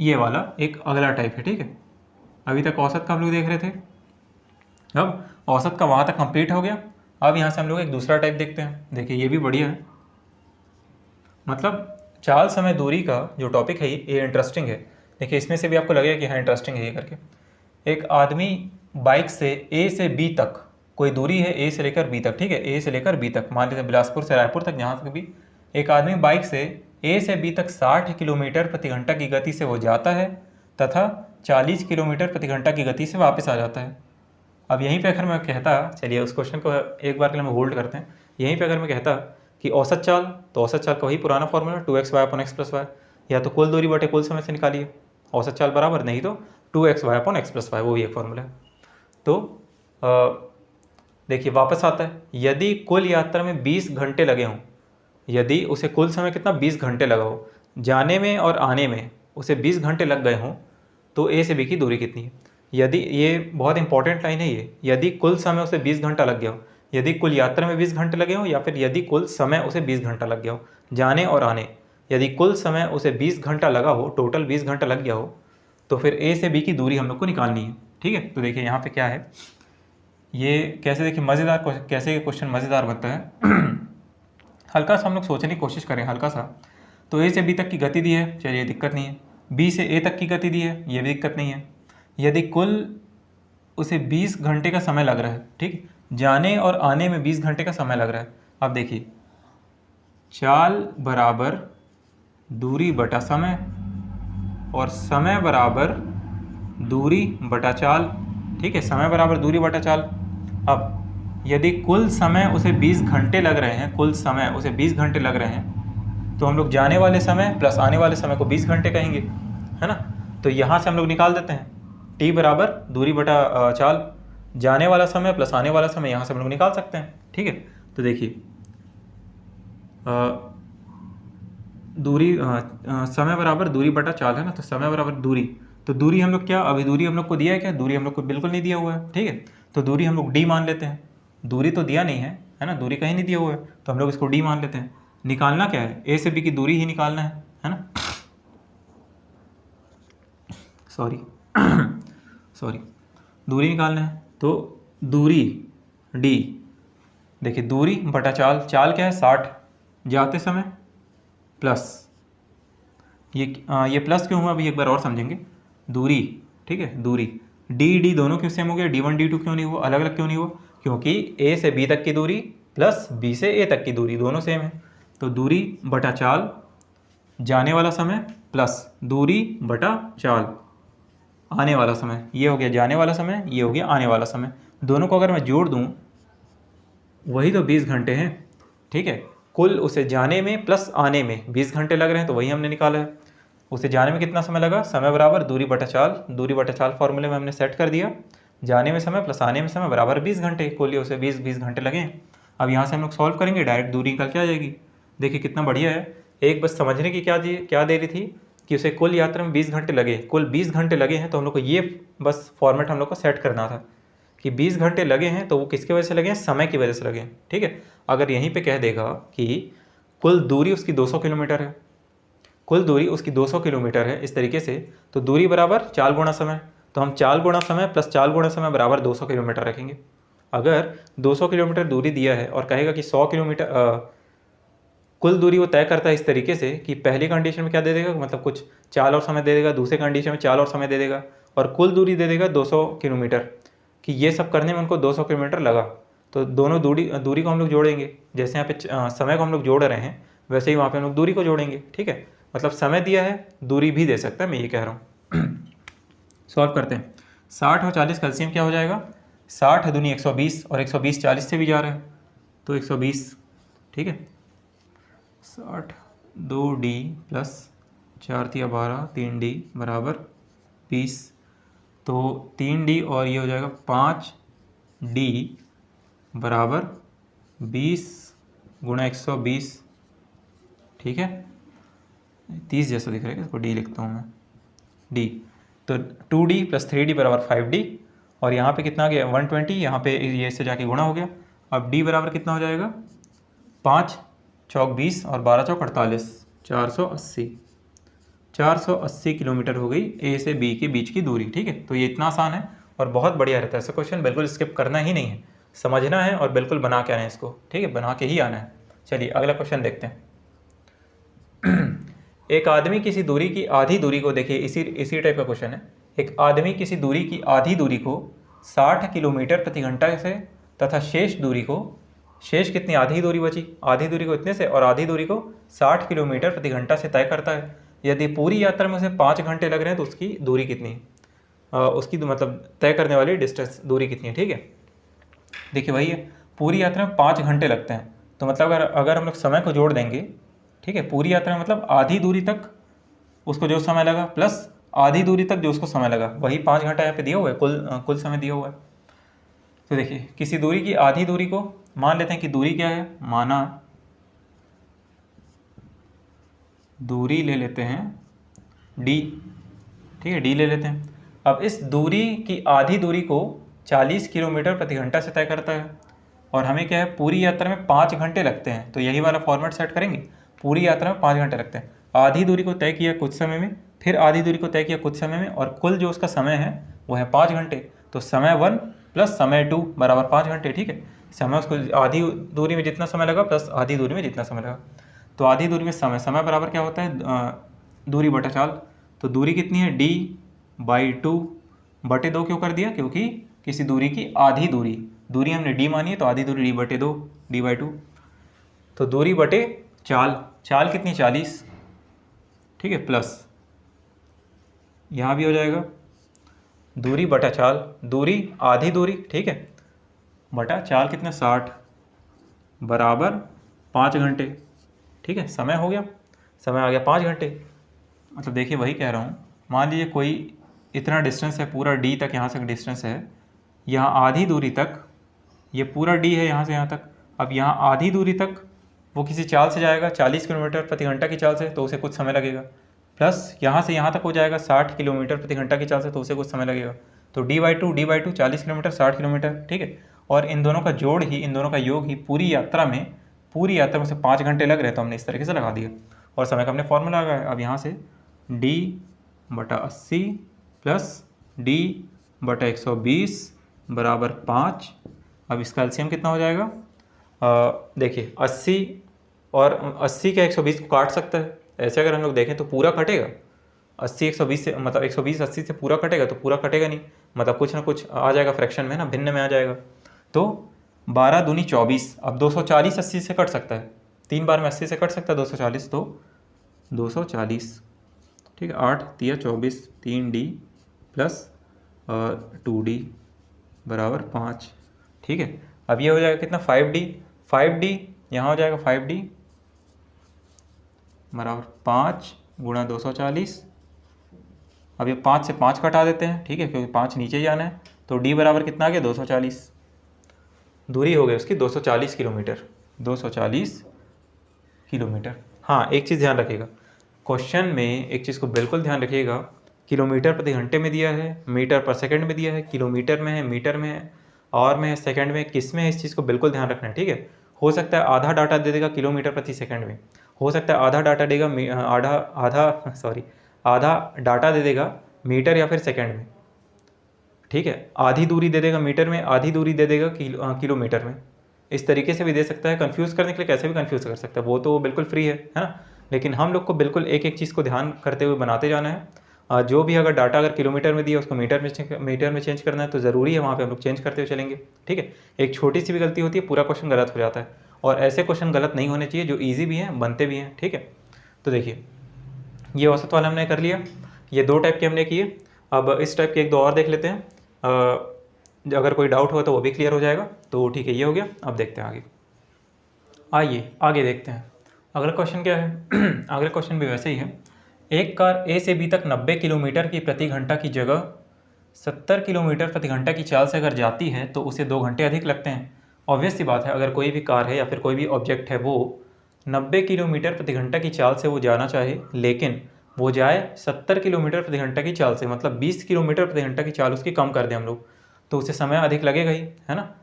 ये वाला एक अगला टाइप है। ठीक है, अभी तक औसत का हम लोग देख रहे थे, अब औसत का वहाँ तक कंप्लीट हो गया। अब यहाँ से हम लोग एक दूसरा टाइप देखते हैं। देखिए ये भी बढ़िया है, मतलब चाल समय दूरी का जो टॉपिक है ये इंटरेस्टिंग है। देखिए इसमें से भी आपको लगेगा कि हाँ इंटरेस्टिंग है ये करके। एक आदमी बाइक से ए से बी तक, कोई दूरी है ए से लेकर बी तक, ठीक है, ए से लेकर बी तक, मान लीजिए बिलासपुर से रायपुर तक, जहाँ तक भी एक आदमी बाइक से ए से बी तक 60 किलोमीटर प्रति घंटा की गति से वो जाता है तथा 40 किलोमीटर प्रति घंटा की गति से वापस आ जाता है। अब यहीं पे अगर मैं कहता, चलिए उस क्वेश्चन को एक बार के लिए हम होल्ड करते हैं, यहीं पे अगर मैं कहता कि औसत चाल, तो औसत चाल का वही पुराना फॉर्मूला 2xy/x+y, या तो कुल दूरी बटे कुल समय से निकालिए औसत चाल बराबर, नहीं तो 2xy/x+y, वो भी एक फॉर्मूला है। तो देखिए वापस आता है, यदि कुल यात्रा में 20 घंटे लगे हों, यदि उसे कुल समय कितना 20 घंटे लगा हो, जाने में और आने में उसे 20 घंटे लग गए हों, तो ए से बी की दूरी कितनी है। यदि, ये बहुत इंपॉर्टेंट लाइन है ये, यदि कुल समय उसे 20 घंटा लग गया हो, यदि कुल यात्रा में 20 घंटे लगे हो, या फिर यदि कुल समय उसे 20 घंटा लग गया हो, जाने और आने, यदि कुल समय उसे 20 घंटा लगा हो, टोटल 20 घंटा लग गया हो, तो फिर ए से बी की दूरी हम लोग को निकालनी है। ठीक है, तो देखिए यहाँ पे क्या है, ये कैसे, देखिए मज़ेदार, कैसे क्वेश्चन मज़ेदार बनता है। हल्का सा हम लोग सोचने की कोशिश करें, हल्का सा। तो ए से बी तक की गति दी है, चलिए दिक्कत नहीं है। बी से ए तक की गति दी है, ये भी दिक्कत नहीं है। यदि कुल उसे 20 घंटे का समय लग रहा है, ठीक, जाने और आने में 20 घंटे का समय लग रहा है। अब देखिए चाल बराबर दूरी बटा समय और समय बराबर दूरी बटा चाल, ठीक है, समय बराबर दूरी बटा चाल। अब यदि कुल समय उसे 20 घंटे लग रहे हैं, कुल समय उसे 20 घंटे लग रहे हैं, तो हम लोग जाने वाले समय प्लस आने वाले समय को 20 घंटे कहेंगे, है ना। तो यहाँ से हम लोग निकाल देते हैं, टी बराबर दूरी बटा चाल, जाने वाला समय प्लस आने वाला समय, यहाँ से हम लोग निकाल सकते हैं। ठीक है, तो देखिए दूरी समय बराबर दूरी बटा चाल है ना, तो समय बराबर दूरी, तो दूरी हम लोग क्या, अभी दूरी हम लोग को दिया है क्या, दूरी हम लोग को बिल्कुल नहीं दिया हुआ है। ठीक है, तो दूरी हम लोग डी मान लेते हैं, दूरी तो दिया नहीं है ना, दूरी कहीं नहीं दिया हुआ है, तो हम लोग इसको डी मान लेते हैं। निकालना क्या है, ए से बी की दूरी ही निकालना है ना, सॉरी सॉरी, दूरी निकालना है, तो दूरी डी, देखिए दूरी बटा चाल, चाल क्या है 60 जाते समय, प्लस ये प्लस क्यों हुआ अभी एक बार और समझेंगे, दूरी, ठीक है, दूरी डी डी दोनों क्यों सेम हो गया, D1 D2 क्यों नहीं हुआ, अलग अलग क्यों नहीं हुआ, क्योंकि ए से बी तक की दूरी प्लस बी से ए तक की दूरी दोनों सेम है। तो दूरी बटा चाल जाने वाला समय प्लस दूरी बटा चाल आने वाला समय, ये हो गया जाने वाला समय, ये हो गया आने वाला समय, दोनों को अगर मैं जोड़ दूं वही तो 20 घंटे हैं। ठीक है, कुल उसे जाने में प्लस आने में 20 घंटे लग रहे हैं, तो वही हमने निकाला है। उसे जाने में कितना समय लगा, समय बराबर दूरी बटा चाल, दूरी बटा चाल फॉर्मूले में हमने सेट कर दिया, जाने में समय प्लस आने में समय बराबर 20 घंटे, कुल उसे 20 घंटे लगे। अब यहाँ से हम लोग सॉल्व करेंगे, डायरेक्ट दूरी निकल के आ जाएगी। देखिए कितना बढ़िया है, एक बस समझने की क्या दे रही थी कि उसे कुल यात्रा में 20 घंटे लगे, कुल 20 घंटे लगे हैं, तो हम लोग को ये बस फॉर्मेट हम लोग को सेट करना था कि 20 घंटे लगे हैं, तो वो किसकी वजह से लगे हैं, समय की वजह से लगे हैं। ठीक है, अगर यहीं पे कह देगा कि कुल दूरी उसकी 200 किलोमीटर है, कुल दूरी उसकी 200 किलोमीटर है इस तरीके से, तो दूरी बराबर चाल गुणा समय, तो हम चाल गुणा समय प्लस चाल गुणा समय बराबर 200 किलोमीटर रखेंगे। अगर 200 किलोमीटर दूरी दिया है और कहेगा कि 100 किलोमीटर कुल दूरी वो तय करता है इस तरीके से कि पहली कंडीशन में क्या दे देगा, मतलब कुछ चाल और समय दे देगा, दूसरी कंडीशन में चाल और समय दे देगा, और कुल दूरी दे देगा 200 किलोमीटर, कि ये सब करने में उनको 200 किलोमीटर लगा। तो दोनों दूरी को हम लोग जोड़ेंगे, जैसे यहाँ पे समय को हम लोग जोड़ रहे हैं वैसे ही वहाँ पे हम लोग दूरी को जोड़ेंगे। ठीक है, मतलब समय दिया है, दूरी भी दे सकता है, मैं ये कह रहा हूँ। सॉल्व करते हैं, 60 और 40 का एलसीएम क्या हो जाएगा, 60 दूनी 120 और 120 40 से भी जा रहा है, तो 120। ठीक है, 60 2D प्लस 4 तिया 12 3D बराबर 20, तो 3D और ये हो जाएगा 5D बराबर 20 गुणा 120। ठीक है, 30 जैसा दिख रहा है, इसको D लिखता हूँ मैं, D तो 2D + 3D बराबर 5D, और यहाँ पे कितना आ गया 120, यहाँ पे ये इससे जाके गुणा हो गया। अब D बराबर कितना हो जाएगा 5 चौक 20 और 12 चौक 48, 480 किलोमीटर हो गई A से B के बीच की दूरी। ठीक है, तो ये इतना आसान है और बहुत बढ़िया रहता है। ऐसा क्वेश्चन बिल्कुल स्किप करना ही नहीं है, समझना है और बिल्कुल बना के आना है इसको। ठीक है, बना के ही आना है। चलिए अगला क्वेश्चन देखते हैं। एक आदमी किसी दूरी की आधी दूरी को, देखिए इसी टाइप का क्वेश्चन है। एक आदमी किसी दूरी की आधी दूरी को 60 किलोमीटर प्रति घंटा से तथा शेष दूरी को, शेष कितनी आधी दूरी बची, आधी दूरी को इतने से और आधी दूरी को 60 किलोमीटर प्रति घंटा से तय करता है। यदि पूरी यात्रा में उसे 5 घंटे लग रहे हैं तो उसकी दूरी कितनी है, उसकी मतलब तय करने वाली डिस्टेंस दूरी कितनी है। ठीक है, देखिए वही है, पूरी यात्रा में 5 घंटे लगते हैं, तो मतलब अगर हम लोग समय को जोड़ देंगे, ठीक है, पूरी यात्रा में मतलब आधी दूरी तक उसको जो समय लगा प्लस आधी दूरी तक जो उसको समय लगा, वही 5 घंटा यहाँ पे दिया हुआ है, कुल समय दिया हुआ है। तो देखिए किसी दूरी की आधी दूरी को मान लेते हैं कि दूरी क्या है, माना दूरी ले लेते हैं d। ठीक है, d ले लेते हैं। अब इस दूरी की आधी दूरी को 40 किलोमीटर प्रति घंटा से तय करता है और हमें क्या है, पूरी यात्रा में 5 घंटे लगते हैं। तो यही वाला फॉर्मेट सेट करेंगे, पूरी यात्रा में 5 घंटे लगते हैं। आधी दूरी को तय किया कुछ समय में, फिर आधी दूरी को तय किया कुछ समय में, और कुल जो उसका समय है वो है 5 घंटे। तो समय 1 प्लस समय 2 बराबर 5 घंटे। ठीक है, समय उसको आधी दूरी में जितना समय लगा प्लस आधी दूरी में जितना समय लगा। तो आधी दूरी में समय बराबर क्या होता है, दूरी बटा चाल। तो दूरी कितनी है, d/2 बटे 2 क्यों कर दिया, क्योंकि किसी दूरी की आधी दूरी हमने d मानी है, तो आधी दूरी d/2 d/2। तो दूरी बटे चाल कितनी 40। ठीक है, प्लस यहाँ भी हो जाएगा दूरी बटा चाल, दूरी आधी दूरी, ठीक है, बटा चाल कितना 60 बराबर 5 घंटे। ठीक है, समय हो गया, समय आ गया 5 घंटे। मतलब देखिए वही कह रहा हूँ, मान लीजिए कोई इतना डिस्टेंस है, पूरा d तक यहाँ से डिस्टेंस है, यहाँ आधी दूरी तक ये पूरा d है यहाँ से यहाँ तक। अब यहाँ आधी दूरी तक वो किसी चाल से जाएगा 40 किलोमीटर प्रति घंटा की चाल से, तो उसे कुछ समय लगेगा, प्लस यहाँ से यहाँ तक हो जाएगा 60 किलोमीटर प्रति घंटा की चाल से, तो उसे कुछ समय लगेगा। तो d/2 40 किलोमीटर 60 किलोमीटर। ठीक है, और इन दोनों का जोड़ ही, इन दोनों का योग ही पूरी यात्रा में से 5 घंटे लग रहे, तो हमने इस तरीके से लगा दिया और समय का हमने फॉर्मूला लगाया। अब यहाँ से d/80 प्लस d/120 बराबर 5। अब इसका एलसीएम कितना हो जाएगा, देखिए 80 और 80 का 120 को काट सकता है। ऐसे अगर हम लोग देखें तो पूरा कटेगा, 80 120 से, मतलब 120 80 से पूरा कटेगा, तो पूरा कटेगा नहीं, मतलब कुछ ना कुछ आ जाएगा फ्रैक्शन में ना, भिन्न में आ जाएगा। तो 12 दूनी 24। अब 240 80 से कट सकता है, 3 बार में 80 से कट सकता है 240, तो 240। ठीक है, 8 तिया 24, 3d प्लस 2d बराबर 5। ठीक है, अब ये हो जाएगा कितना 5d यहाँ हो जाएगा 5d बराबर 5 गुणा 240। अब ये 5 से 5 कटा देते हैं, ठीक है, क्योंकि 5 नीचे जाना है। तो d बराबर कितना आ गया 240, दूरी हो गई उसकी 240 किलोमीटर, 240 किलोमीटर। हाँ, एक चीज़ ध्यान रखिएगा, क्वेश्चन में एक चीज़ को बिल्कुल ध्यान रखिएगा, किलोमीटर प्रति घंटे में दिया है, मीटर पर सेकंड में दिया है, किलोमीटर में है, मीटर में है, आवर में है, सेकंड में, किस में है, इस चीज़ को बिल्कुल ध्यान रखना है। ठीक है, हो सकता है आधा डाटा दे देगा किलोमीटर प्रति सेकंड में, हो सकता है आधा डाटा देगा आधा डाटा दे देगा मीटर या फिर सेकंड में। ठीक है, आधी दूरी दे देगा मीटर में, आधी दूरी दे देगा किलोमीटर में। इस तरीके से भी दे सकता है, कंफ्यूज करने के लिए कैसे भी कंफ्यूज कर सकता है, वो तो बिल्कुल फ्री है ना। लेकिन हम लोग को बिल्कुल एक एक चीज़ को ध्यान करते हुए बनाते जाना है। जो भी अगर डाटा अगर किलोमीटर में दिया उसको मीटर में चेंज करना है, तो ज़रूरी है वहाँ पे हम लोग चेंज करते हुए चलेंगे। ठीक है, एक छोटी सी भी गलती होती है पूरा क्वेश्चन गलत हो जाता है, और ऐसे क्वेश्चन गलत नहीं होने चाहिए जो ईजी भी हैं, बनते भी हैं। ठीक है, तो देखिए ये औसत वाला हमने कर लिया, ये 2 टाइप के हमने किए। अब इस टाइप के 1-2 और देख लेते हैं, अगर कोई डाउट हो तो वो भी क्लियर हो जाएगा। तो ठीक है, ये हो गया। अब देखते हैं आगे, आइए आगे देखते हैं। अगला क्वेश्चन क्या है अगला क्वेश्चन भी वैसे ही है। एक कार ए से बी तक 90 किलोमीटर की प्रति घंटा की जगह 70 किलोमीटर प्रति घंटा की चाल से अगर जाती है तो उसे 2 घंटे अधिक लगते हैं। ऑब्वियस सी बात है, अगर कोई भी कार है या फिर कोई भी ऑब्जेक्ट है वो 90 किलोमीटर प्रति घंटा की चाल से वो जाना चाहे, लेकिन वो जाए 70 किलोमीटर प्रति घंटा की चाल से, मतलब 20 किलोमीटर प्रति घंटा की चाल उसकी कम कर दें हम लोग, तो उसे समय अधिक लगेगा ही, है ना।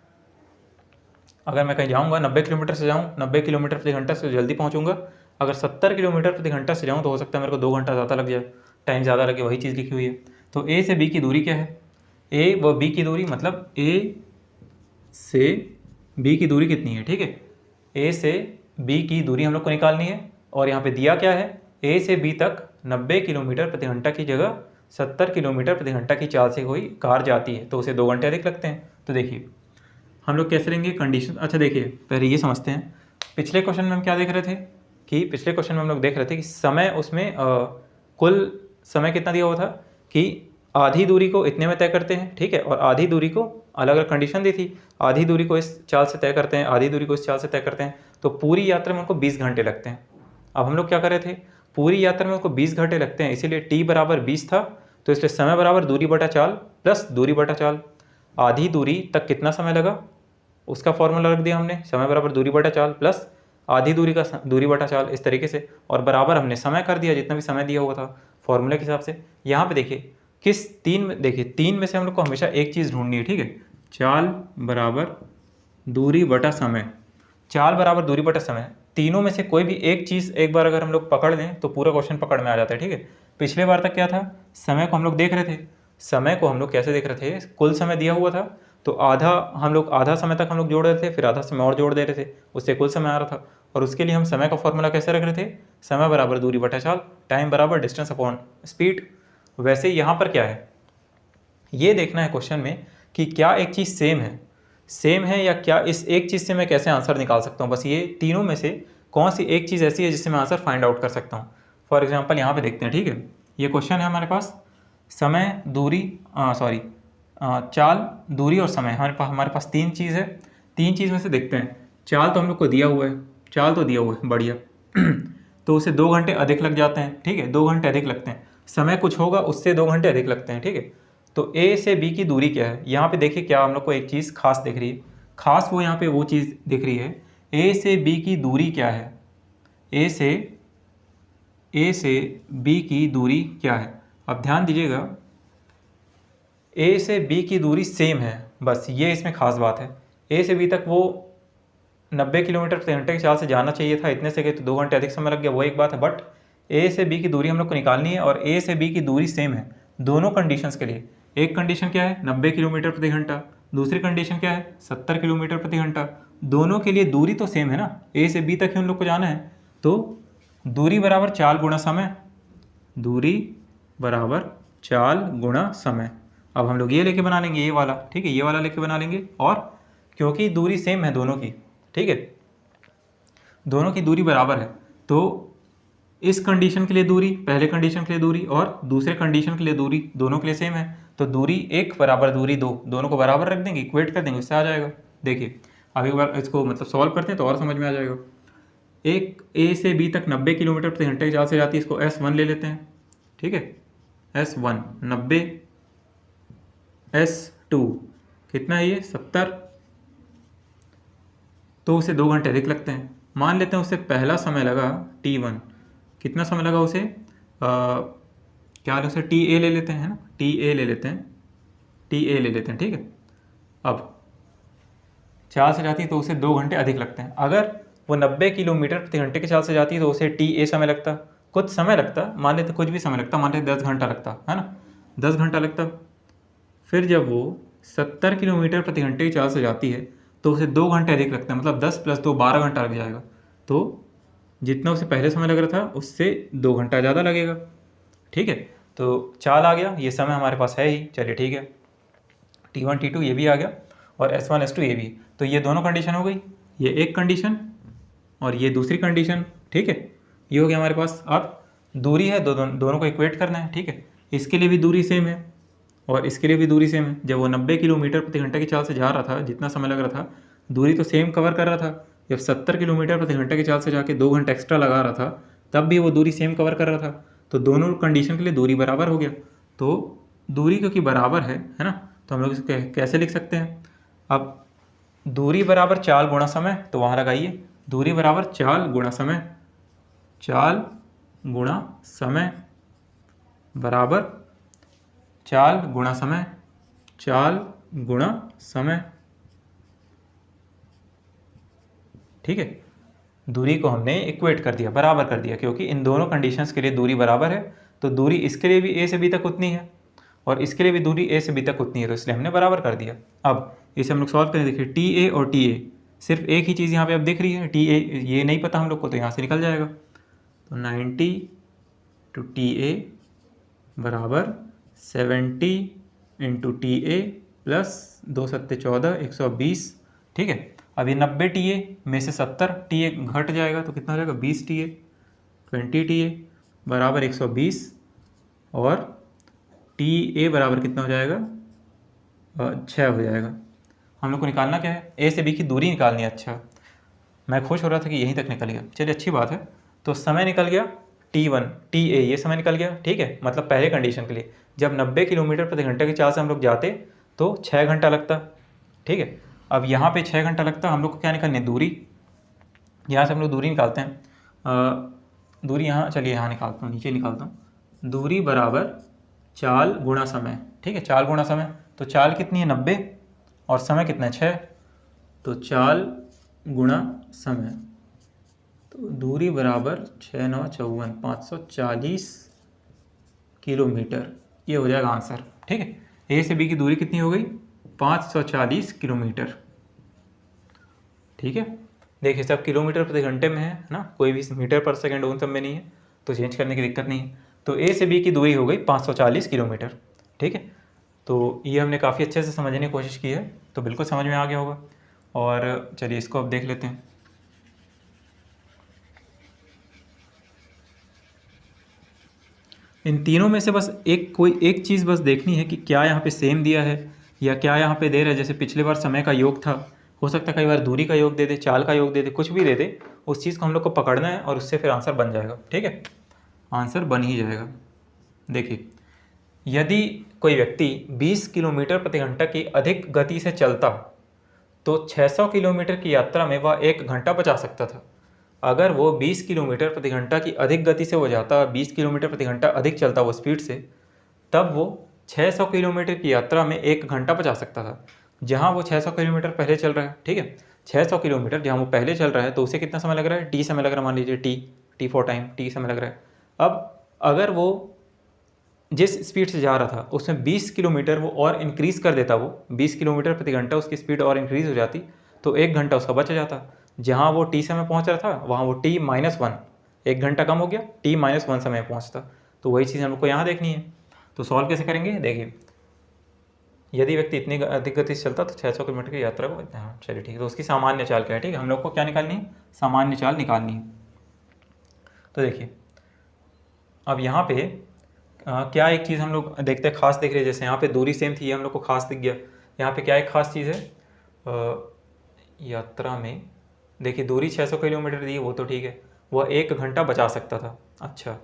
अगर मैं कहीं जाऊँगा 90 किलोमीटर से जाऊँ, 90 किलोमीटर प्रति घंटा से जल्दी पहुँचूंगा। अगर 70 किलोमीटर प्रति घंटा से जाऊँ तो हो सकता है मेरे को 2 घंटा ज़्यादा लग जाए, टाइम ज़्यादा लगे, वही चीज़ लिखी हुई है। तो ए से बी की दूरी क्या है, ए व बी की दूरी, मतलब ए से बी की दूरी कितनी है, ठीक है। ए से बी की दूरी हम लोग को निकालनी है, और यहाँ पे दिया क्या है, ए से बी तक 90 किलोमीटर प्रति घंटा की जगह 70 किलोमीटर प्रति घंटा की चाल से कोई कार जाती है, तो उसे 2 घंटे अधिक लगते हैं। तो देखिए हम लोग कैसे लेंगे कंडीशन। अच्छा देखिए पहले ये समझते हैं, पिछले क्वेश्चन में हम क्या देख रहे थे कि पिछले क्वेश्चन में हम लोग देख रहे थे कि समय उसमें कुल समय कितना दिया हुआ था कि आधी दूरी को इतने में तय करते हैं, ठीक है, और आधी दूरी को अलग अलग कंडीशन दी थी, आधी दूरी को इस चाल से तय करते हैं, आधी दूरी को इस चाल से तय करते हैं, तो पूरी यात्रा में उनको 20 घंटे लगते हैं। अब हम लोग क्या कर रहे थे, पूरी यात्रा में उनको 20 घंटे लगते हैं, इसीलिए t बराबर 20 था, तो इसलिए समय बराबर दूरी बटा चाल प्लस दूरी बटा चाल। आधी दूरी तक कितना समय लगा उसका फॉर्मूला रख दिया हमने, समय बराबर दूरी बटा चाल प्लस आधी दूरी का दूरी बटा चाल, इस तरीके से, और बराबर हमने समय कर दिया जितना भी समय दिया हुआ था फॉर्मूले के हिसाब से। यहाँ पे देखिए किस तीन में, देखिए तीन में से हम लोग को हमेशा एक चीज़ ढूंढनी है, ठीक है, चाल बराबर दूरी बटा समय, चाल बराबर दूरी बटा समय, तीनों में से कोई भी एक चीज़ एक बार अगर हम लोग पकड़ लें तो पूरा क्वेश्चन पकड़ में आ जाता है, ठीक है। पिछले बार तक क्या था, समय को हम लोग देख रहे थे, समय को हम लोग कैसे देख रहे थे, कुल समय दिया हुआ था तो आधा हम लोग, आधा समय तक हम लोग जोड़ रहे थे, फिर आधा समय और जोड़ दे रहे थे, उससे कुल समय आ रहा था, और उसके लिए हम समय का फॉर्मूला कैसे रख रहे थे, समय बराबर दूरी बटा चाल, टाइम बराबर डिस्टेंस अपॉन स्पीड। वैसे यहाँ पर क्या है ये देखना है क्वेश्चन में कि क्या एक चीज़ सेम है या क्या इस एक चीज़ से मैं कैसे आंसर निकाल सकता हूँ, बस ये तीनों में से कौन सी एक चीज़ ऐसी है जिससे मैं आंसर फाइंड आउट कर सकता हूँ। फॉर एग्जांपल यहाँ पे देखते हैं, ठीक है, ये क्वेश्चन है हमारे पास, समय दूरी चाल दूरी और समय, हमारे पास तीन चीज़ है, तीन चीज़ में से देखते हैं, चाल तो हम लोग को दिया हुआ है, चाल तो दिया हुआ है, बढ़िया तो उसे 2 घंटे अधिक लग जाते हैं, ठीक है, 2 घंटे अधिक लगते हैं, समय कुछ होगा उससे 2 घंटे अधिक लगते हैं, ठीक है। तो ए से बी की दूरी क्या है, यहाँ पे देखिए क्या हम लोग को एक चीज़ खास दिख रही है, खास वो यहाँ पे वो चीज़ दिख रही है, ए से बी की दूरी क्या है, ए से बी की दूरी क्या है। अब ध्यान दीजिएगा ए से बी की दूरी सेम है, बस ये इसमें खास बात है, ए से बी तक वो 90 किलोमीटर प्रति घंटे की चाल से जाना चाहिए था, इतने से गए तो 2 घंटे अधिक समय लग गया, वो एक बात है, बट ए से बी की दूरी हम लोग को निकालनी है और ए से बी की दूरी सेम है दोनों कंडीशंस के लिए। एक कंडीशन क्या है 90 किलोमीटर प्रति घंटा, दूसरी कंडीशन क्या है 70 किलोमीटर प्रति घंटा, दोनों के लिए दूरी तो सेम है ना, ए से बी तक ही उन लोग को जाना है, तो दूरी बराबर चाल गुणा समय, दूरी बराबर चाल गुणा समय। अब हम लोग ये लेके बना लेंगे ये वाला, ठीक है, ये वाला लेके बना लेंगे, और क्योंकि दूरी सेम है दोनों की, ठीक है, दोनों की दूरी बराबर है, तो इस कंडीशन के लिए दूरी, पहले कंडीशन के लिए दूरी और दूसरे कंडीशन के लिए दूरी, दोनों के लिए सेम है, तो दूरी एक बराबर दूरी दो, दोनों को बराबर रख देंगे, इक्वेट कर देंगे, उससे आ जाएगा। देखिए अब एक बार इसको मतलब सॉल्व करते हैं तो और समझ में आ जाएगा। एक ए से बी तक 90 किलोमीटर प्रति घंटे की चाल से जाती है, इसको S1 ले लेते हैं, ठीक है, S1 90, S2 कितना है ये 70, तो उसे 2 घंटे अधिक लगते हैं। मान लेते हैं उसे पहला समय लगा T1, कितना समय लगा उसे, क्या उसे TA ले लेते हैं, है ना, TA ले लेते हैं, TA ले लेते हैं, ठीक है। अब चाल से जाती है तो उसे 2 घंटे अधिक लगते हैं, अगर वो 90 किलोमीटर प्रति घंटे की चाल से जाती है तो उसे TA समय लगता, कुछ समय लगता, मान लेते कुछ भी समय लगता, मान लेते 10 घंटा लगता, है ना, 10 घंटा लगता। फिर जब वो 70 किलोमीटर प्रति घंटे की चाल से जाती है तो उसे 2 घंटे अधिक लगता है, मतलब 10 + 2 12 घंटा लग जाएगा, तो जितना उसे पहले समय लग रहा था उससे 2 घंटा ज़्यादा लगेगा, ठीक है। तो चाल आ गया, ये समय हमारे पास है ही, चलिए ठीक है, T1 T2 ये भी आ गया और S1 S2 ये भी, तो ये दोनों कंडीशन हो गई, ये एक कंडीशन और ये दूसरी कंडीशन, ठीक है, ये हो गया हमारे पास। अब दूरी है, दोनों को इक्वेट करना है, ठीक है, इसके लिए भी दूरी सेम है और इसके लिए भी दूरी सेम है। जब वो 90 किलोमीटर प्रति घंटे की चाल से जा रहा था, जितना समय लग रहा था, दूरी तो सेम कवर कर रहा था, जब 70 किलोमीटर प्रति घंटे की चाल से जाके 2 घंटे एक्स्ट्रा लगा रहा था तब भी वो दूरी सेम कवर कर रहा था, तो दोनों कंडीशन के लिए दूरी बराबर हो गया। तो दूरी क्योंकि बराबर है ना, तो हम लोग इसको कैसे लिख सकते हैं, अब दूरी बराबर चाल गुणा समय, तो वहाँ लगाइए दूरी बराबर चाल गुणा समय, चाल गुणा समय, बराबर चाल गुणा समय, चाल गुणा समय। ठीक है, दूरी को हमने इक्वेट कर दिया, बराबर कर दिया, क्योंकि इन दोनों कंडीशंस के लिए दूरी बराबर है। तो दूरी इसके लिए भी a से b तक उतनी है और इसके लिए भी दूरी a से b तक उतनी है, तो इसलिए हमने बराबर कर दिया। अब इसे हम लोग सॉल्व करें। देखिए टी ए और टी ए, सिर्फ एक ही चीज़ यहाँ पे अब दिख रही है, टी ए ये नहीं पता हम लोग को, तो यहाँ से निकल जाएगा। तो 90 टू टी ए बराबर 70 इंटू टी ए प्लस 2 सत्ते 14, 120। ठीक है, अब ये 90 टी ए में से 70 टी ए घट जाएगा तो कितना हो जाएगा, 20 टी ए, 20 टी ए बराबर 120 और टी ए बराबर कितना हो जाएगा, 6 हो जाएगा। हम लोग को निकालना क्या है, ए से बी की दूरी निकालनी है। अच्छा, मैं खुश हो रहा था कि यहीं तक निकल गया, चलिए अच्छी बात है। तो समय निकल गया T1 टी ए, ये समय निकल गया। ठीक है, मतलब पहले कंडीशन के लिए जब 90 किलोमीटर प्रति घंटे की चाल से हम लोग जाते तो 6 घंटा लगता। ठीक है, अब यहाँ पे 6 घंटा लगता, हम लोग को क्या निकालनी है, दूरी। यहाँ से हम लोग दूरी निकालते हैं। दूरी यहाँ, चलिए यहाँ निकालता हूँ, नीचे निकालता हूँ। दूरी बराबर चाल गुणा समय। ठीक है, चाल गुणा समय, तो चाल कितनी है 90 और समय कितना है 6, तो चाल गुणा समय, तो दूरी बराबर 6 9 54, 540 किलोमीटर, ये हो जाएगा आंसर। ठीक है, ए से बी की दूरी कितनी हो गई, 540 किलोमीटर। ठीक है, देखिए सब किलोमीटर प्रति घंटे में है ना, कोई भी मीटर पर सेकंड उन सब में नहीं है, तो चेंज करने की दिक्कत नहीं है। तो ए से बी की दूरी हो गई 540 किलोमीटर। ठीक है, तो ये हमने काफ़ी अच्छे से समझने की कोशिश की है, तो बिल्कुल समझ में आ गया होगा। और चलिए इसको अब देख लेते हैं। इन तीनों में से बस कोई एक चीज़ बस देखनी है कि क्या यहाँ पे सेम दिया है या क्या यहाँ पे दे रहा है। जैसे पिछले बार समय का योग था, हो सकता है कई बार दूरी का योग दे दे, चाल का योग दे दे, कुछ भी दे दे, उस चीज़ को हम लोग को पकड़ना है और उससे फिर आंसर बन जाएगा। ठीक है, आंसर बन ही जाएगा। देखिए, यदि कोई व्यक्ति 20 किलोमीटर प्रति घंटा की अधिक गति से चलता तो 600 किलोमीटर की यात्रा में वह 1 घंटा बचा सकता था। अगर वो 20 किलोमीटर प्रति घंटा की अधिक गति से हो जाता, 20 किलोमीटर प्रति घंटा अधिक चलता वो स्पीड से, तब वो 600 किलोमीटर की यात्रा में 1 घंटा बचा सकता था। जहाँ वो 600 किलोमीटर पहले चल रहा है, ठीक है, 600 किलोमीटर जहाँ वो पहले चल रहा है, तो उसे कितना समय लग रहा है, टी समय लग रहा है, मान लीजिए टी फॉर टाइम, टी समय लग रहा है। अब अगर वो जिस स्पीड से जा रहा था उसमें 20 किलोमीटर वो और इंक्रीज़ कर देता, वो 20 किलोमीटर प्रति घंटा उसकी स्पीड और इंक्रीज़ हो जाती, तो 1 घंटा उसका बच जाता। जहाँ वो टी समय पहुँच रहा था वहाँ वो T-1, 1 घंटा कम हो गया, T-1 समय पहुँचता। तो वही चीज़ हम लोग को यहाँ देखनी है। तो सॉल्व कैसे करेंगे, देखिए, यदि व्यक्ति इतनी अधिक गति से चलता तो 600 किलोमीटर की यात्रा को, हाँ चलिए ठीक है, तो उसकी सामान्य चाल क्या है। ठीक है, हम लोग को क्या निकालनी है, सामान्य चाल निकालनी है। तो देखिए, अब यहाँ पे क्या एक चीज़ हम लोग देखते हैं, खास देख रहे हैं। जैसे यहाँ पे दूरी सेम थी, ये हम लोग को खास दिख गया। यहाँ पे क्या एक खास चीज़ है, यात्रा में देखिए दूरी 600 किलोमीटर दी है, वो तो ठीक है, वह 1 घंटा बचा सकता था। अच्छा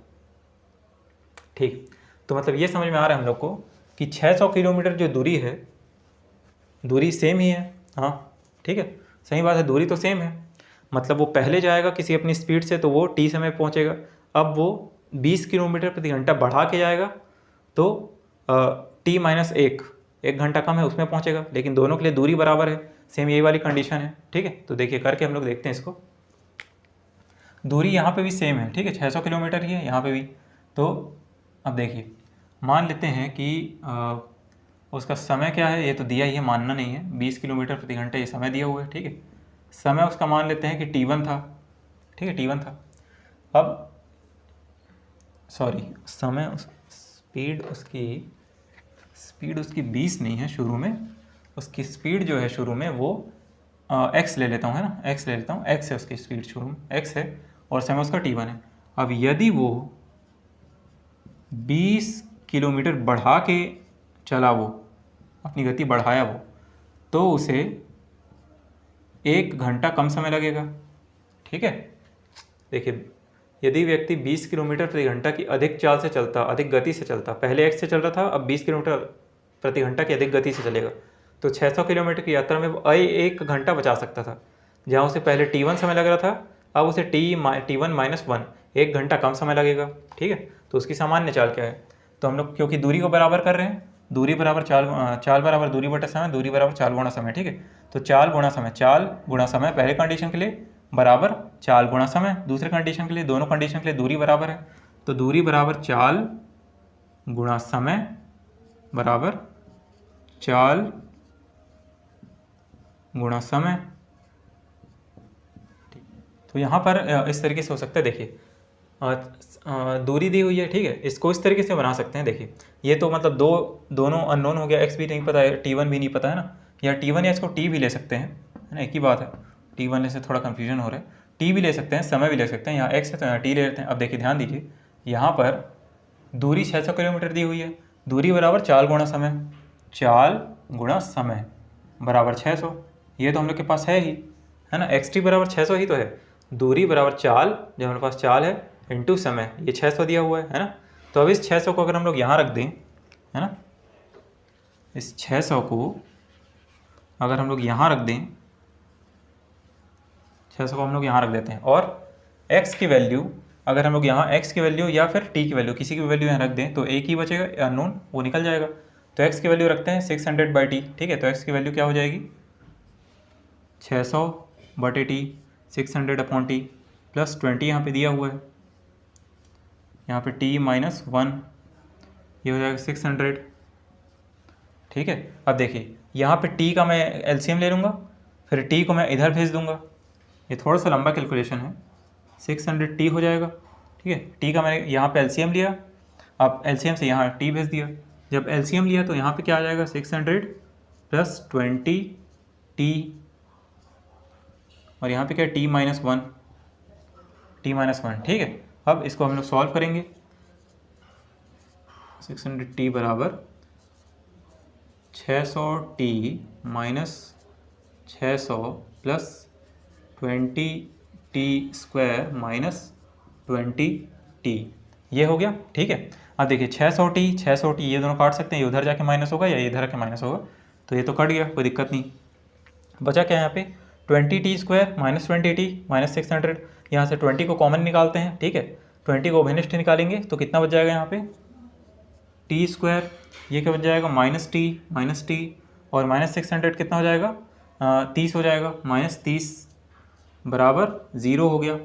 ठीक, तो मतलब ये समझ में आ रहा है हम लोग को कि 600 किलोमीटर जो दूरी है, दूरी सेम ही है। हाँ ठीक है, सही बात है, दूरी तो सेम है। मतलब वो पहले जाएगा किसी अपनी स्पीड से तो वो टी समय पहुँचेगा। अब वो 20 किलोमीटर प्रति घंटा बढ़ा के जाएगा तो T-1, 1 घंटा कम है उसमें पहुँचेगा, लेकिन दोनों के लिए दूरी बराबर है, सेम यही वाली कंडीशन है। ठीक है, तो देखिए करके हम लोग देखते हैं इसको। दूरी यहाँ पे भी सेम है, ठीक है, 600 किलोमीटर ही है यहाँ पे भी। तो अब देखिए, मान लेते हैं कि उसका समय क्या है, ये तो दिया ही है, मानना नहीं है, 20 किलोमीटर प्रति घंटे ये समय दिया हुआ है। ठीक है, समय उसका मान लेते हैं कि T1 था। ठीक है, T1 था। अब सॉरी, समय स्पीड उसकी 20 नहीं है शुरू में, उसकी स्पीड जो है शुरू में वो x ले लेता हूँ, है ना, x ले लेता हूँ, x है उसकी स्पीड शुरू में, x है, और समय उसका T1 है। अब यदि वो 20 किलोमीटर बढ़ा के चला, वो अपनी गति बढ़ाया वो, तो उसे 1 घंटा कम समय लगेगा। ठीक है, देखिए, यदि व्यक्ति 20 किलोमीटर प्रति घंटा की अधिक चाल से चलता, अधिक गति से चलता, पहले x से चल रहा था, अब 20 किलोमीटर प्रति घंटा की अधिक गति से चलेगा, तो 600 किलोमीटर की यात्रा में वो 1 घंटा बचा सकता था। जहाँ उसे पहले T1 समय लग रहा था, अब उसे T-1, 1 घंटा कम समय लगेगा। ठीक है, तो उसकी सामान्य चाल क्या है, तो हम लोग क्योंकि दूरी को बराबर कर रहे हैं, दूरी बराबर चाल बराबर दूरी बटा समय, दूरी बराबर चाल गुणा समय, ठीक है। तो चाल गुणा समय पहले कंडीशन के लिए बराबर चाल गुणा समय दूसरे कंडीशन के लिए, दोनों कंडीशन के लिए दूरी बराबर है। तो दूरी बराबर चाल गुणा समय बराबर चाल गुणा समय। तो यहाँ पर इस तरीके से हो सकता है, देखिए दूरी दी हुई है, ठीक है, इसको इस तरीके से बना सकते हैं। देखिए ये तो मतलब दोनों अननोन हो गया, एक्स भी नहीं पता है, T1 भी नहीं पता है ना, या T1 या इसको टी भी ले सकते हैं, है ना, एक ही बात है। T1 ले से थोड़ा कन्फ्यूजन हो रहा है, टी भी ले सकते हैं, समय भी ले सकते हैं, यहाँ एक्स है तो यहाँ टी ले लेते हैं। अब देखिए ध्यान दीजिए, यहाँ पर दूरी 600 किलोमीटर दी हुई है, दूरी बराबर चाल गुणा समय, चाल गुणा समय बराबर 600, ये तो हम लोग के पास है ही, है ना, एक्स टी बराबर 600 ही तो है। दूरी बराबर चाल, जो हमारे पास चाल है, इंटू समय, ये 600 दिया हुआ है ना। तो अब इस 600 को अगर हम लोग यहाँ रख दें, है ना, इस 600 को अगर हम लोग यहाँ रख दें, 600 को हम लोग यहाँ रख देते हैं, और x की वैल्यू अगर हम लोग यहाँ x की वैल्यू या फिर t की वैल्यू किसी की भी वैल्यू यहाँ रख दें तो एक ही बचेगा, अननोन, वो निकल जाएगा। तो x की वैल्यू रखते हैं 600/t, ठीक है। तो x की वैल्यू क्या हो जाएगी, 600/t, 600/t प्लस 20 यहाँ पे दिया हुआ है, यहाँ पे t माइनस 1, ये हो जाएगा 600, ठीक है। अब देखिए यहाँ पे t का मैं एलसीएम ले लूँगा, फिर t को मैं इधर भेज दूँगा, ये थोड़ा सा लंबा कैलकुलेशन है, 600t हो जाएगा, ठीक है। t का मैंने यहाँ पे एलसीएम लिया, अब एलसीएम से यहाँ t भेज दिया, जब एलसीएम लिया तो यहाँ पे क्या आ जाएगा, 600 प्लस 20t, और यहाँ पे क्या है, t माइनस 1, ठीक है। अब इसको हम लोग सॉल्व करेंगे, 600t बराबर 600t minus 600 plus 20t square minus 20t, ये हो गया, ठीक है। अब देखिए 600t ये दोनों काट सकते हैं, ये उधर जाके माइनस होगा या ये इधर आके माइनस होगा, तो ये तो कट गया, कोई दिक्कत नहीं। बचा क्या यहाँ पे, 20t square minus 20t minus 600, यहाँ से 20 को कॉमन निकालते हैं, ठीक है। 20 को अभिनिष्ट निकालेंगे तो कितना बच जाएगा यहाँ पे, टी स्क्वायर, ये क्या बच जाएगा, माइनस टी, और माइनस 600 कितना हो जाएगा, 30 हो जाएगा, माइनस 30 बराबर 0 हो गया,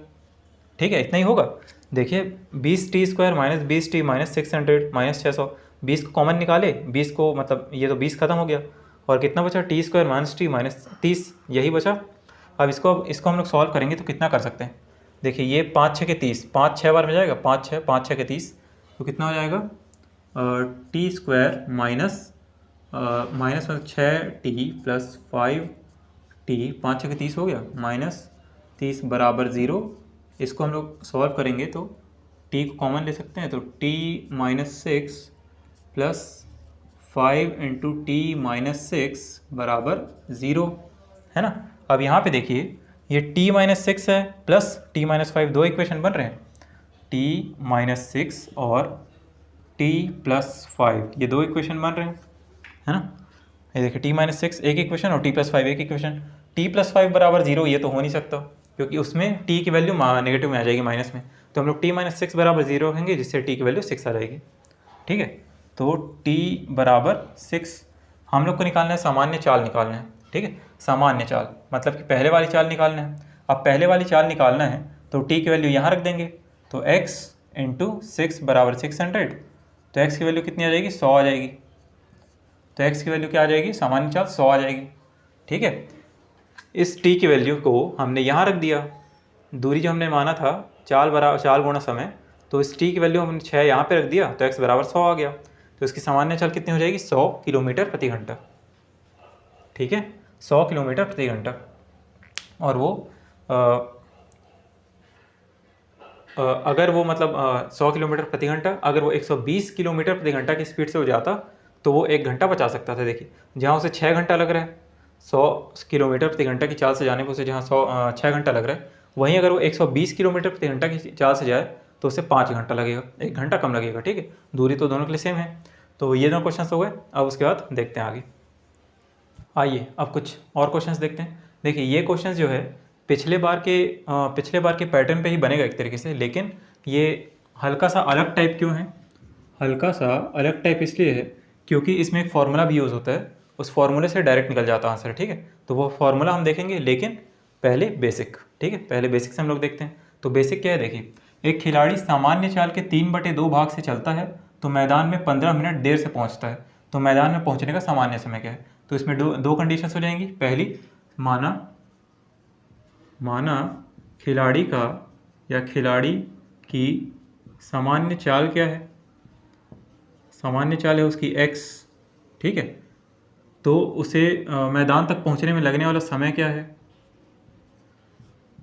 ठीक है, इतना ही होगा। देखिए 20t square minus 20t minus 600 minus 600, 20 को कॉमन निकाले, 20 को मतलब ये तो 20 खत्म हो गया, और कितना बचा, T square minus T minus 30, यही बचा। अब इसको हम लोग सॉल्व करेंगे तो कितना कर सकते हैं, देखिए ये 5 6 के 30, 5 6 बार में जाएगा, 5 6 के 30, तो कितना हो जाएगा, T square minus minus 6t plus 5t, 5 6 के 30 हो गया, माइनस 30 बराबर 0। इसको हम लोग सॉल्व करेंगे तो t को कॉमन ले सकते हैं, तो t minus 6 plus 5 into T minus 6 बराबर 0, है ना। अब यहाँ पे देखिए ये t माइनस 6 है प्लस t माइनस 5, दो इक्वेशन बन रहे हैं, t माइनस 6 और t प्लस 5, ये दो इक्वेशन बन रहे हैं, है ना। ये देखिए t माइनस 6 एक इक्वेशन और t प्लस 5 एक इक्वेशन, t प्लस 5 बराबर 0 ये तो हो नहीं सकता, क्योंकि उसमें t की वैल्यू नेगेटिव में आ जाएगी, माइनस में, तो हम लोग t माइनस 6 बराबर 0 रखेंगे, जिससे t की वैल्यू 6 आ जाएगी, ठीक है। तो t बराबर 6 हम लोग को निकालना है, सामान्य चाल निकालना है, ठीक है। सामान्य चाल मतलब कि पहले वाली चाल निकालना है। अब पहले वाली चाल निकालना है तो t की वैल्यू यहाँ रख देंगे, तो x इंटू 6 बराबर 600, तो x की वैल्यू कितनी आ जाएगी, 100 आ जाएगी। तो x की वैल्यू क्या आ जाएगी, सामान्य चाल 100 आ जाएगी, ठीक है। इस t की वैल्यू को हमने यहाँ रख दिया, दूरी जो हमने माना था चाल गुणा समय, तो इस t की वैल्यू हमने 6 यहाँ पे रख दिया, तो x बराबर 100 आ गया। तो इसकी सामान्य चाल कितनी हो जाएगी, 100 किलोमीटर प्रति घंटा, ठीक है, 100 किलोमीटर प्रति घंटा। और वो अगर वो मतलब 100 किलोमीटर प्रति घंटा, अगर वो 120 किलोमीटर प्रति घंटा की स्पीड से हो जाता तो वो 1 घंटा बचा सकता था। देखिए जहाँ उसे 6 घंटा लग रहा है 100 किलोमीटर प्रति घंटा की चाल से जाने पर, उसे जहाँ 6 घंटा लग रहा है, वहीं अगर वो 120 किलोमीटर प्रति घंटा की चाल से जाए तो उसे 5 घंटा लगेगा, 1 घंटा कम लगेगा, ठीक है। दूरी तो दोनों के लिए सेम है। तो ये दोनों क्वेश्चन हो गए। अब उसके बाद देखते हैं आगे। आइए अब कुछ और क्वेश्चंस देखते हैं। देखिए ये क्वेश्चंस जो है पिछले बार के पैटर्न पे ही बनेगा एक तरीके से, लेकिन ये हल्का सा अलग टाइप क्यों है, हल्का सा अलग टाइप इसलिए है क्योंकि इसमें एक फार्मूला भी यूज़ होता है, उस फार्मूले से डायरेक्ट निकल जाता है आंसर, ठीक है। तो वो फार्मूला हम देखेंगे, लेकिन पहले बेसिक, ठीक है, पहले बेसिक से हम लोग देखते हैं। तो बेसिक क्या है, देखिए, एक खिलाड़ी सामान्य चाल के 3/2 भाग से चलता है तो मैदान में 15 मिनट देर से पहुंचता है, तो मैदान में पहुंचने का सामान्य समय क्या है। तो इसमें दो कंडीशन हो जाएंगी। पहली, माना खिलाड़ी का या खिलाड़ी की सामान्य चाल क्या है, सामान्य चाल है उसकी x, ठीक है। तो उसे मैदान तक पहुंचने में लगने वाला समय क्या है,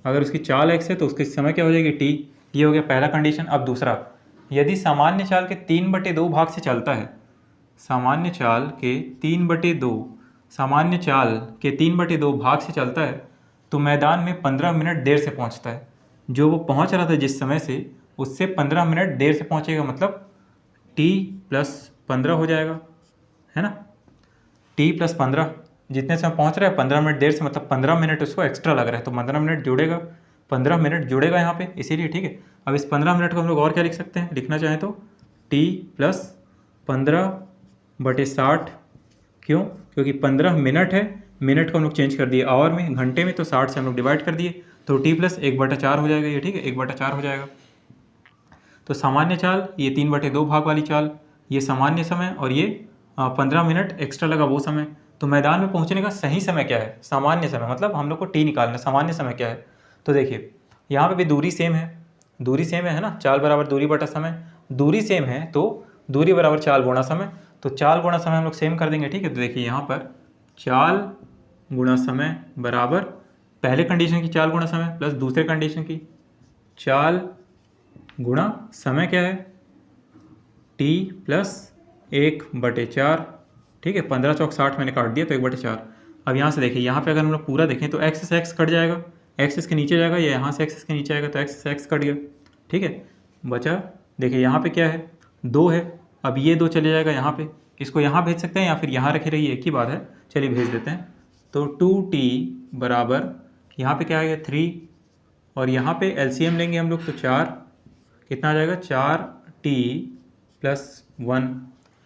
अगर उसकी चाल x है तो उसकी समय क्या हो जाएगी, t। ये हो गया पहला कंडीशन। अब दूसरा, यदि सामान्य चाल के 3/2 भाग से चलता है, सामान्य चाल के 3/2 भाग से चलता है तो मैदान में 15 मिनट देर से पहुंचता है। जो वो पहुंच रहा था जिस समय से, उससे 15 मिनट देर से पहुंचेगा, मतलब t + 15 हो जाएगा, है ना। t + 15, जितने समय पहुंच रहा है 15 मिनट देर से, मतलब 15 मिनट उसको एक्स्ट्रा लग रहा है, तो 15 मिनट जुड़ेगा, 15 मिनट जुड़ेगा यहाँ पे, इसीलिए, ठीक है। अब इस 15 मिनट को हम लोग और क्या लिख सकते हैं, लिखना चाहें तो t + 15/60। क्यों, क्योंकि 15 मिनट है, मिनट को हम लोग चेंज कर दिए आवर में, घंटे में, तो 60 से हम लोग डिवाइड कर दिए, तो t + 1/4 हो जाएगा ये, ठीक है, 1/4 हो जाएगा। तो सामान्य चाल, ये 3/2 भाग वाली चाल, ये सामान्य समय, और ये 15 मिनट एक्स्ट्रा लगा वो समय। तो मैदान में पहुंचने का सही समय क्या है, सामान्य समय, मतलब हम लोग को टी निकालना है, सामान्य समय क्या है। तो देखिए, यहाँ पे भी दूरी सेम है, दूरी सेम है ना, चाल बराबर दूरी बटा समय, दूरी सेम है तो दूरी बराबर चाल गुणा समय, तो चाल गुणा समय हम लोग सेम कर देंगे, ठीक है। तो देखिए यहाँ पर चाल गुणा समय बराबर पहले कंडीशन की चाल गुणा समय प्लस दूसरे कंडीशन की चाल गुणा समय क्या है, t + 1/4, ठीक है। 15 चौक 60 मैंने काट दिया, तो 1/4। अब यहाँ से देखिए, यहाँ पे अगर हम लोग पूरा देखें तो x से x कट जाएगा, x इसके नीचे जाएगा, या यहाँ से x इसके नीचे आएगा, तो x से x कट गया, ठीक है। बचा, देखिए यहाँ पे क्या है, 2 है। अब ये 2 चले जाएगा यहाँ पे, इसको यहाँ भेज सकते हैं या फिर यहाँ रखे रहिए, एक ही बात है, चलिए भेज देते हैं। तो 2t बराबर, यहाँ पे क्या आएगा 3, और यहाँ पे LCM लेंगे हम लोग तो 4, कितना आ जाएगा 4t + 1,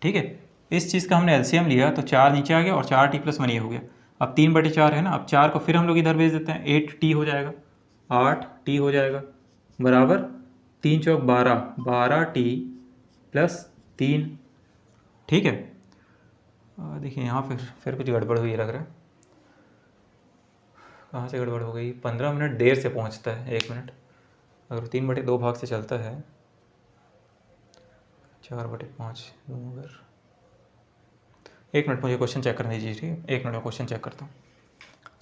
ठीक है। इस चीज़ का हमने LCM लिया तो 4 नीचे आ गया और 4t + 1 ये हो गया। अब 3/4 है ना, अब 4 को फिर हम लोग इधर भेज देते हैं, 8t हो जाएगा, 8t हो जाएगा, बराबर 3 चौक 12, 12t + 3, ठीक है। देखिए यहाँ फिर कुछ गड़बड़ हुई लग रहा है, कहाँ से गड़बड़ हो गई, 15 मिनट देर से पहुँचता है, 1 मिनट, अगर 3/2 भाग से चलता है, 4/5, अगर 1 मिनट मुझे क्वेश्चन चेक करने दीजिए, ठीक है, 1 मिनट में क्वेश्चन चेक करता हूँ।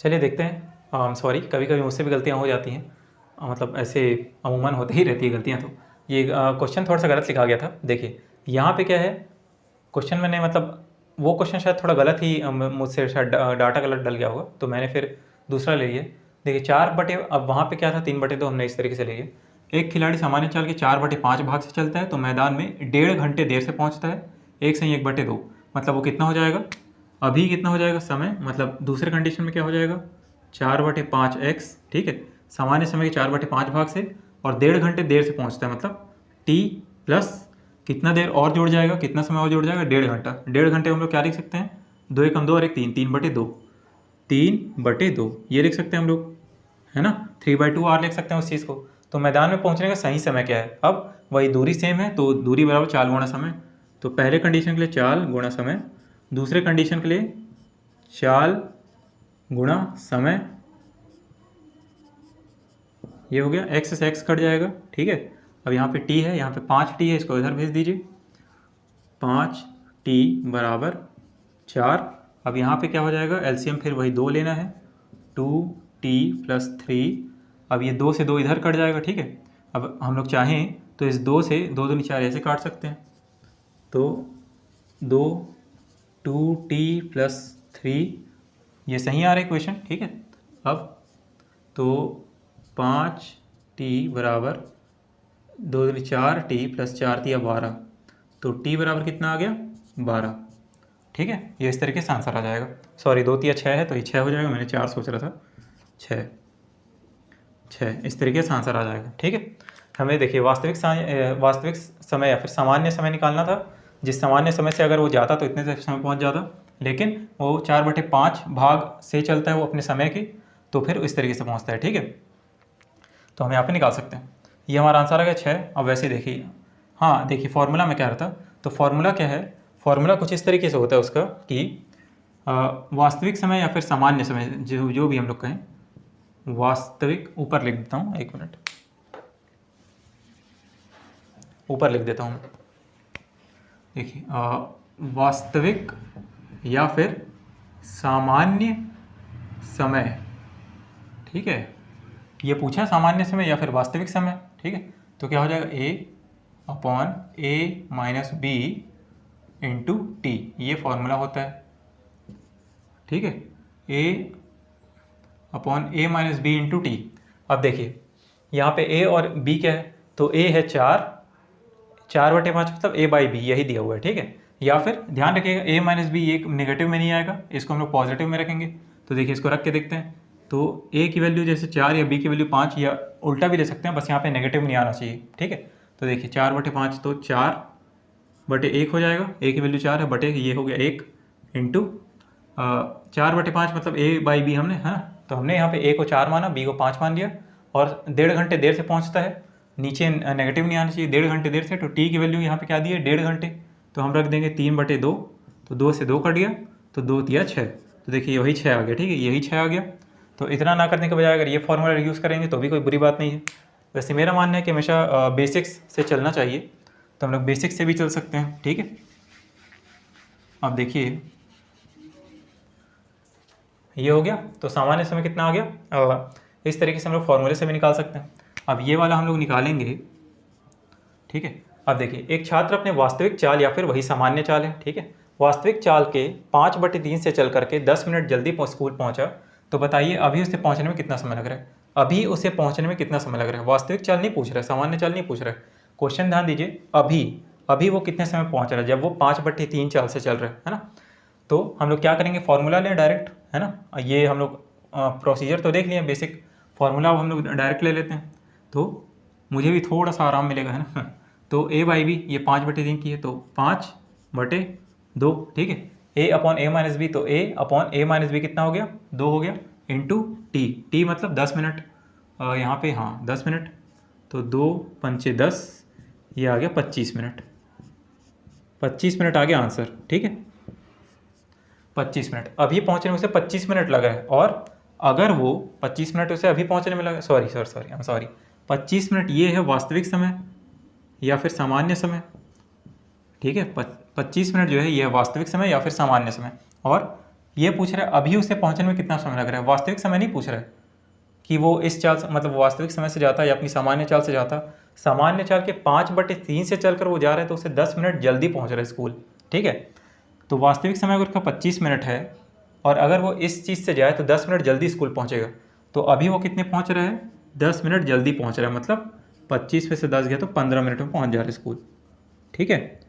चलिए देखते हैं। सॉरी, कभी कभी मुझसे भी गलतियाँ हो जाती हैं, मतलब ऐसे अमूमन होती ही रहती है गलतियाँ। तो ये क्वेश्चन थोड़ा सा गलत लिखा गया था। देखिए यहाँ पे क्या है, क्वेश्चन मैंने, मतलब वो क्वेश्चन शायद थोड़ा गलत ही मुझसे शायद डाटा गलत डल गया होगा, तो मैंने फिर दूसरा ले लिया। देखिए 4/, अब वहाँ पे क्या था 3/2, हमने इस तरीके से ले लिया। एक खिलाड़ी सामान्य चाल के 4/5 भाग से चलता है तो मैदान में 1.5 घंटे देर से पहुँचता है, 1/2, मतलब वो कितना हो जाएगा, अभी कितना हो जाएगा समय, मतलब दूसरे कंडीशन में क्या हो जाएगा 4/5x, ठीक है, सामान्य समय के 4/5 भाग से, और 1.5 घंटे देर से पहुंचता है, मतलब t + कितना देर और जुड़ जाएगा, कितना समय और जुड़ जाएगा, 1.5 घंटा। 1.5 घंटे हम लोग क्या लिख सकते हैं, 2 × 2 और 1 3, 3/2, 3/2 ये लिख सकते हैं हम लोग, है ना। 3/2 r लिख सकते हैं उस चीज़ को। तो मैदान में पहुंचने का सही समय क्या है, अब वही दूरी सेम है तो दूरी बराबर चाल गुणा समय। तो पहले कंडीशन के लिए चाल गुणा समय, दूसरे कंडीशन के लिए चाल गुणा समय, ये हो गया, x से x कट जाएगा, ठीक है। अब यहाँ पे t है, यहाँ पे 5t है, इसको इधर भेज दीजिए, 5t बराबर 4। अब यहाँ पे क्या हो जाएगा, LCM फिर वही 2 लेना है, 2t + 3। अब ये 2 से 2 इधर कट जाएगा, ठीक है। अब हम लोग चाहें तो इस 2 से 2 2 4 ऐसे काट सकते हैं, तो 2t + 3, ये सही आ रहा है इक्वेशन, ठीक है। अब तो 5t बराबर 2 2 4t + 4 × 12, तो t बराबर कितना आ गया 12, ठीक है। ये इस तरीके से आंसर आ जाएगा। सॉरी 2 × 6 है तो ये 6 हो जाएगा, मैंने 4 सोच रहा था, 6 इस तरीके से आंसर आ जाएगा, ठीक है। हमें देखिए वास्तविक समय या फिर सामान्य समय निकालना था, जिस सामान्य समय से अगर वो जाता तो इतने समय पहुंच जाता, लेकिन वो 4/5 भाग से चलता है वो अपने समय की, तो फिर इस तरीके से पहुंचता है। ठीक है, तो हम यहाँ पे निकाल सकते हैं। ये हमारा आंसर आ गया 6। अब वैसे देखिए, हाँ देखिए फॉर्मूला में क्या रहता, तो फॉर्मूला क्या है, फॉर्मूला कुछ इस तरीके से होता है उसका कि वास्तविक समय या फिर सामान्य समय, जो भी हम लोग कहें, वास्तविक, ऊपर लिख देता हूँ, 1 मिनट ऊपर लिख देता हूँ। देखिए वास्तविक या फिर सामान्य समय, ठीक है, ये पूछा सामान्य समय या फिर वास्तविक समय। ठीक है, तो क्या हो जाएगा, A/A-B इंटू टी, ये फॉर्मूला होता है। ठीक है, A/A-B इंटू टी। अब देखिए यहाँ पे A और B क्या है, तो A है 4/5 मतलब A/B यही दिया हुआ है। ठीक है, या फिर ध्यान रखिएगा A-B ये नेगेटिव में नहीं आएगा, इसको हम लोग पॉजिटिव में रखेंगे। तो देखिए इसको रख के देखते हैं, तो A की वैल्यू जैसे 4 या B की वैल्यू 5, या उल्टा भी ले सकते हैं, बस यहाँ पे नेगेटिव नहीं आना चाहिए। ठीक है, तो देखिए 4/5 तो 4/1 हो जाएगा, A की वैल्यू 4 है, बटे ये हो गया 1 इंटू 4/5 मतलब A/B हमने, है ना, तो हमने यहाँ पे A को 4 माना, B को 5 मान लिया, और 1.5 घंटे देर से पहुँचता है, नीचे नेगेटिव नहीं आना चाहिए, 1.5 घंटे देर से, तो T की वैल्यू यहाँ पे क्या दी है, 1.5 घंटे, तो हम रख देंगे 3/2, तो 2 से 2 कट गया, तो 2 तिया 6, तो देखिए वही 6 आ गया। ठीक है, यही 6 आ गया। तो इतना ना करने के बजाय अगर ये फॉर्मूला यूज़ करेंगे तो भी कोई बुरी बात नहीं है। वैसे मेरा मानना है कि हमेशा बेसिक्स से चलना चाहिए, तो हम लोग बेसिक्स से भी चल सकते हैं। ठीक है, अब देखिए ये हो गया, तो सामान्य समय कितना आ गया, इस तरीके से हम लोग फॉर्मूले से भी निकाल सकते हैं। अब ये वाला हम लोग निकालेंगे। ठीक है, अब देखिए एक छात्र अपने वास्तविक चाल या फिर वही सामान्य चाल है, ठीक है, वास्तविक चाल के 5/3 से चल करके 10 मिनट जल्दी स्कूल पहुंचा, तो बताइए अभी उसे पहुंचने में कितना समय लग रहा है। अभी उसे पहुंचने में कितना समय लग रहा है, वास्तविक चाल नहीं पूछ रहा है, सामान्य चाल नहीं पूछ रहा है। क्वेश्चन ध्यान दीजिए, अभी अभी वो कितने समय पहुंच रहा है, जब वो 5/3 चाल से चल रहा है ना। तो हम लोग क्या करेंगे, फॉर्मूला लें डायरेक्ट, है ना। ये हम लोग प्रोसीजर तो देख लिए, बेसिक फॉर्मूला हम लोग डायरेक्ट ले लेते हैं, तो मुझे भी थोड़ा सा आराम मिलेगा, है ना। तो A/B ये 5/3 की है, तो 5/2, ठीक है। A/A-B, तो A/A-B कितना हो गया, 2 हो गया, इंटू टी मतलब 10 मिनट, यहाँ पे हाँ 10 मिनट, तो 2×5 = 10, ये आ गया 25 मिनट। 25 मिनट आ गया आंसर। ठीक है, 25 मिनट अभी पहुँचने में उसे 25 मिनट लगा है, और अगर वो 25 मिनट उसे अभी पहुँचने में लगा, सॉरी 25 मिनट ये है वास्तविक समय या फिर सामान्य समय। ठीक है, 25 मिनट जो है ये वास्तविक समय या फिर सामान्य समय, और ये पूछ रहा है अभी उसे पहुंचने में कितना समय लग रहा है, वास्तविक समय नहीं पूछ रहा है कि वो इस चाल से, मतलब वास्तविक समय से जाता है या अपनी सामान्य चाल से जाता। सामान्य चाल के 5/3 से चलकर वो जा रहा है, तो उसे 10 मिनट जल्दी पहुंच रहा है स्कूल। ठीक है, तो वास्तविक समय अगर उसका 25 मिनट है, और अगर वो इस चीज़ से जाए तो 10 मिनट जल्दी स्कूल पहुँचेगा, तो अभी वो कितने पहुँच रहा है, 10 मिनट जल्दी पहुँच रहा है, मतलब 25 में से 10 गया तो 15 मिनट में पहुँच जा रहा है स्कूल। ठीक है,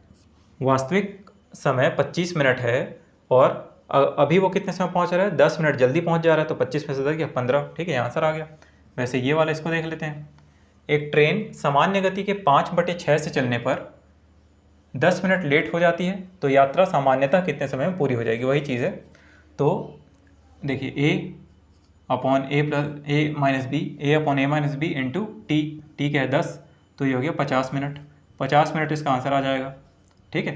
वास्तविक समय 25 मिनट है, और अभी वो कितने समय पहुंच रहा है, 10 मिनट जल्दी पहुंच जा रहा है, तो 25 में से 10 गया 15। ठीक है, आंसर आ गया। वैसे ये वाला इसको देख लेते हैं। एक ट्रेन सामान्य गति के 5/6 से चलने पर 10 मिनट लेट हो जाती है, तो यात्रा सामान्यतः कितने समय में पूरी हो जाएगी, वही चीज़ है। तो देखिए A/A-B इंटू टी क्या है 10, तो ये हो गया 50 मिनट। 50 मिनट इसका आंसर आ जाएगा। ठीक है,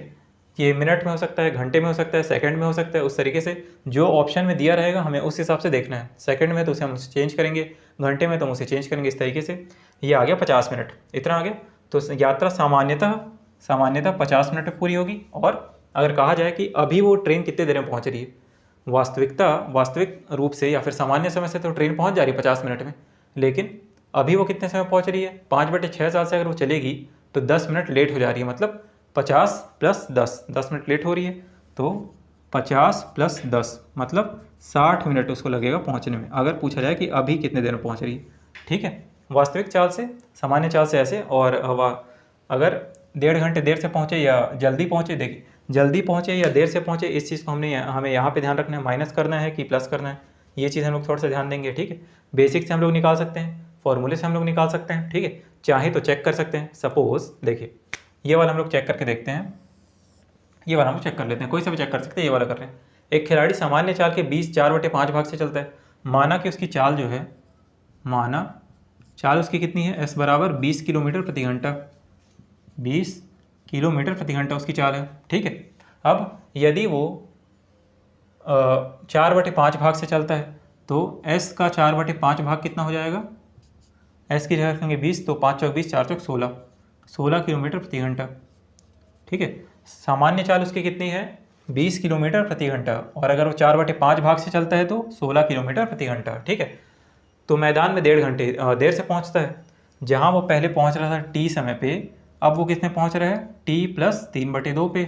ये मिनट में हो सकता है, घंटे में हो सकता है, सेकंड में हो सकता है, उस तरीके से जो ऑप्शन में दिया रहेगा हमें उस हिसाब से देखना है। सेकंड में तो उसे हम चेंज करेंगे, घंटे में तो हम उसे चेंज करेंगे, इस तरीके से। ये आ गया 50 मिनट, इतना आ गया। तो यात्रा सामान्यतः 50 मिनट में पूरी होगी। और अगर कहा जाए कि अभी वो ट्रेन कितने देर में पहुँच रही है, वास्तविक रूप से या फिर सामान्य समय से तो ट्रेन पहुँच जा रही है 50 मिनट में, लेकिन अभी वो कितने समय पहुँच रही है, 5/6 साल से अगर वो चलेगी तो 10 मिनट लेट हो जा रही है, मतलब 50 + 10 मिनट लेट हो रही है, तो 50 + 10 मतलब 60 मिनट उसको लगेगा पहुंचने में, अगर पूछा जाए कि अभी कितने देर में पहुंच रही है। ठीक है, वास्तविक चाल से, सामान्य चाल से ऐसे, और अगर 1.5 घंटे देर से पहुंचे या जल्दी पहुंचे, देखिए जल्दी पहुंचे या देर से पहुंचे, इस चीज़ को हमें यहाँ पे ध्यान रखना है, माइनस करना है कि प्लस करना है, ये चीज़ हम लोग थोड़ा सा ध्यान देंगे। ठीक है, बेसिक से हम लोग निकाल सकते हैं, फॉर्मूले से हम लोग निकाल सकते हैं। ठीक है, चाहे तो चेक कर सकते हैं। सपोज देखिए ये वाला हम लोग चेक करके देखते हैं, ये वाला हम लोग चेक कर लेते हैं, कोई सा भी चेक कर सकते हैं, ये वाला कर रहे हैं। एक खिलाड़ी सामान्य चाल के 20 4/5 भाग से चलता है। माना कि उसकी चाल जो है, माना चाल उसकी कितनी है, s बराबर 20 किलोमीटर प्रति घंटा, 20 किलोमीटर प्रति घंटा उसकी चाल है, ठीक है। अब यदि वो 4/5 भाग से चलता है तो s का 4/5 भाग कितना हो जाएगा, s की जगह रखेंगे 20, तो 5 चौक 20, 4 चौक 16, 16 किलोमीटर प्रति घंटा, ठीक है। सामान्य चाल उसकी कितनी है, 20 किलोमीटर प्रति घंटा, और अगर वो 4/5 भाग से चलता है तो 16 किलोमीटर प्रति घंटा, ठीक है। तो मैदान में 1.5 घंटे देर से पहुंचता है। जहां वो पहले पहुंच रहा था t समय पे, अब वो कितने पहुंच रहा है, t + 3/2 पे,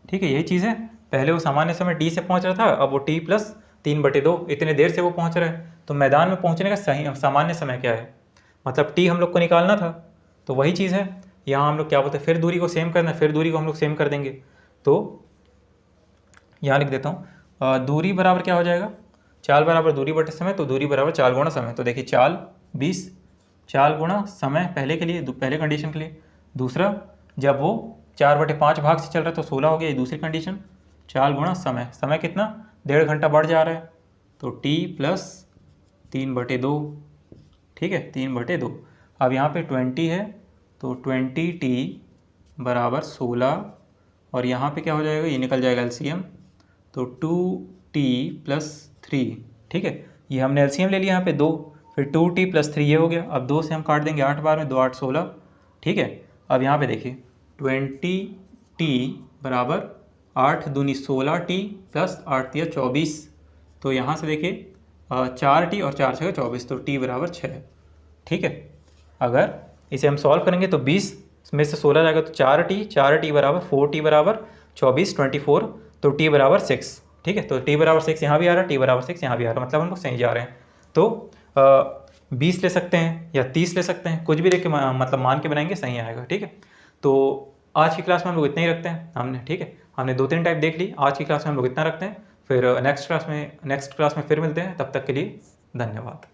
ठीक है। यही चीज़ है, पहले वो सामान्य समय t से पहुंच रहा था, अब वो t + 3/2, इतने देर से वो पहुंच रहा है। तो मैदान में पहुंचने का सही सामान्य समय क्या है, मतलब t हम लोग को निकालना था, तो वही चीज़ है। यहाँ हम लोग क्या बोलते हैं, फिर दूरी को सेम करना है, फिर दूरी को हम लोग सेम कर देंगे। तो यहाँ लिख देता हूँ, दूरी बराबर क्या हो जाएगा, चाल बराबर दूरी बटे समय, तो दूरी बराबर चाल गुणा समय। तो देखिए चाल 20, चाल गुणा समय पहले के लिए, पहले कंडीशन के लिए। दूसरा, जब वो 4/5 भाग से चल रहा है तो 16 हो गया, ये दूसरी कंडीशन। चाल गुणा समय, समय कितना, 1.5 घंटा बढ़ जा रहा है, तो t + 3/2, ठीक है, 3/2। अब यहाँ पे 20 है, तो 20t बराबर 16, और यहाँ पे क्या हो जाएगा, ये निकल जाएगा LCM, तो 2t + 3, ठीक है। ये हमने LCM ले लिया यहाँ पे 2, फिर 2t + 3 ये हो गया। अब 2 से हम काट देंगे 8 बार में, 2 8 16, ठीक है। अब यहाँ पे देखिए 20t बराबर 8 दूनी 16t + 8 × 24, तो यहाँ से देखिए 4t और 4 × 24, तो t बराबर 6, ठीक है। अगर इसे हम सॉल्व करेंगे तो 20 में से 16 जाएगा तो 4t बराबर 4t बराबर 24, 24, तो t बराबर 6, ठीक है। तो t बराबर 6 यहाँ भी आ रहा है, t बराबर 6 यहाँ भी आ रहा है, मतलब हम लोग सही जा रहे हैं। तो 20 ले सकते हैं या 30 ले सकते हैं, कुछ भी देख के मतलब मान के बनाएंगे, सही आएगा, ठीक है। तो आज की क्लास में हम लोग इतना ही रखते हैं हमने, ठीक है। हमने 2-3 टाइप देख ली, आज की क्लास में हम लोग इतना रखते हैं, फिर नेक्स्ट क्लास में फिर मिलते हैं। तब तक के लिए धन्यवाद।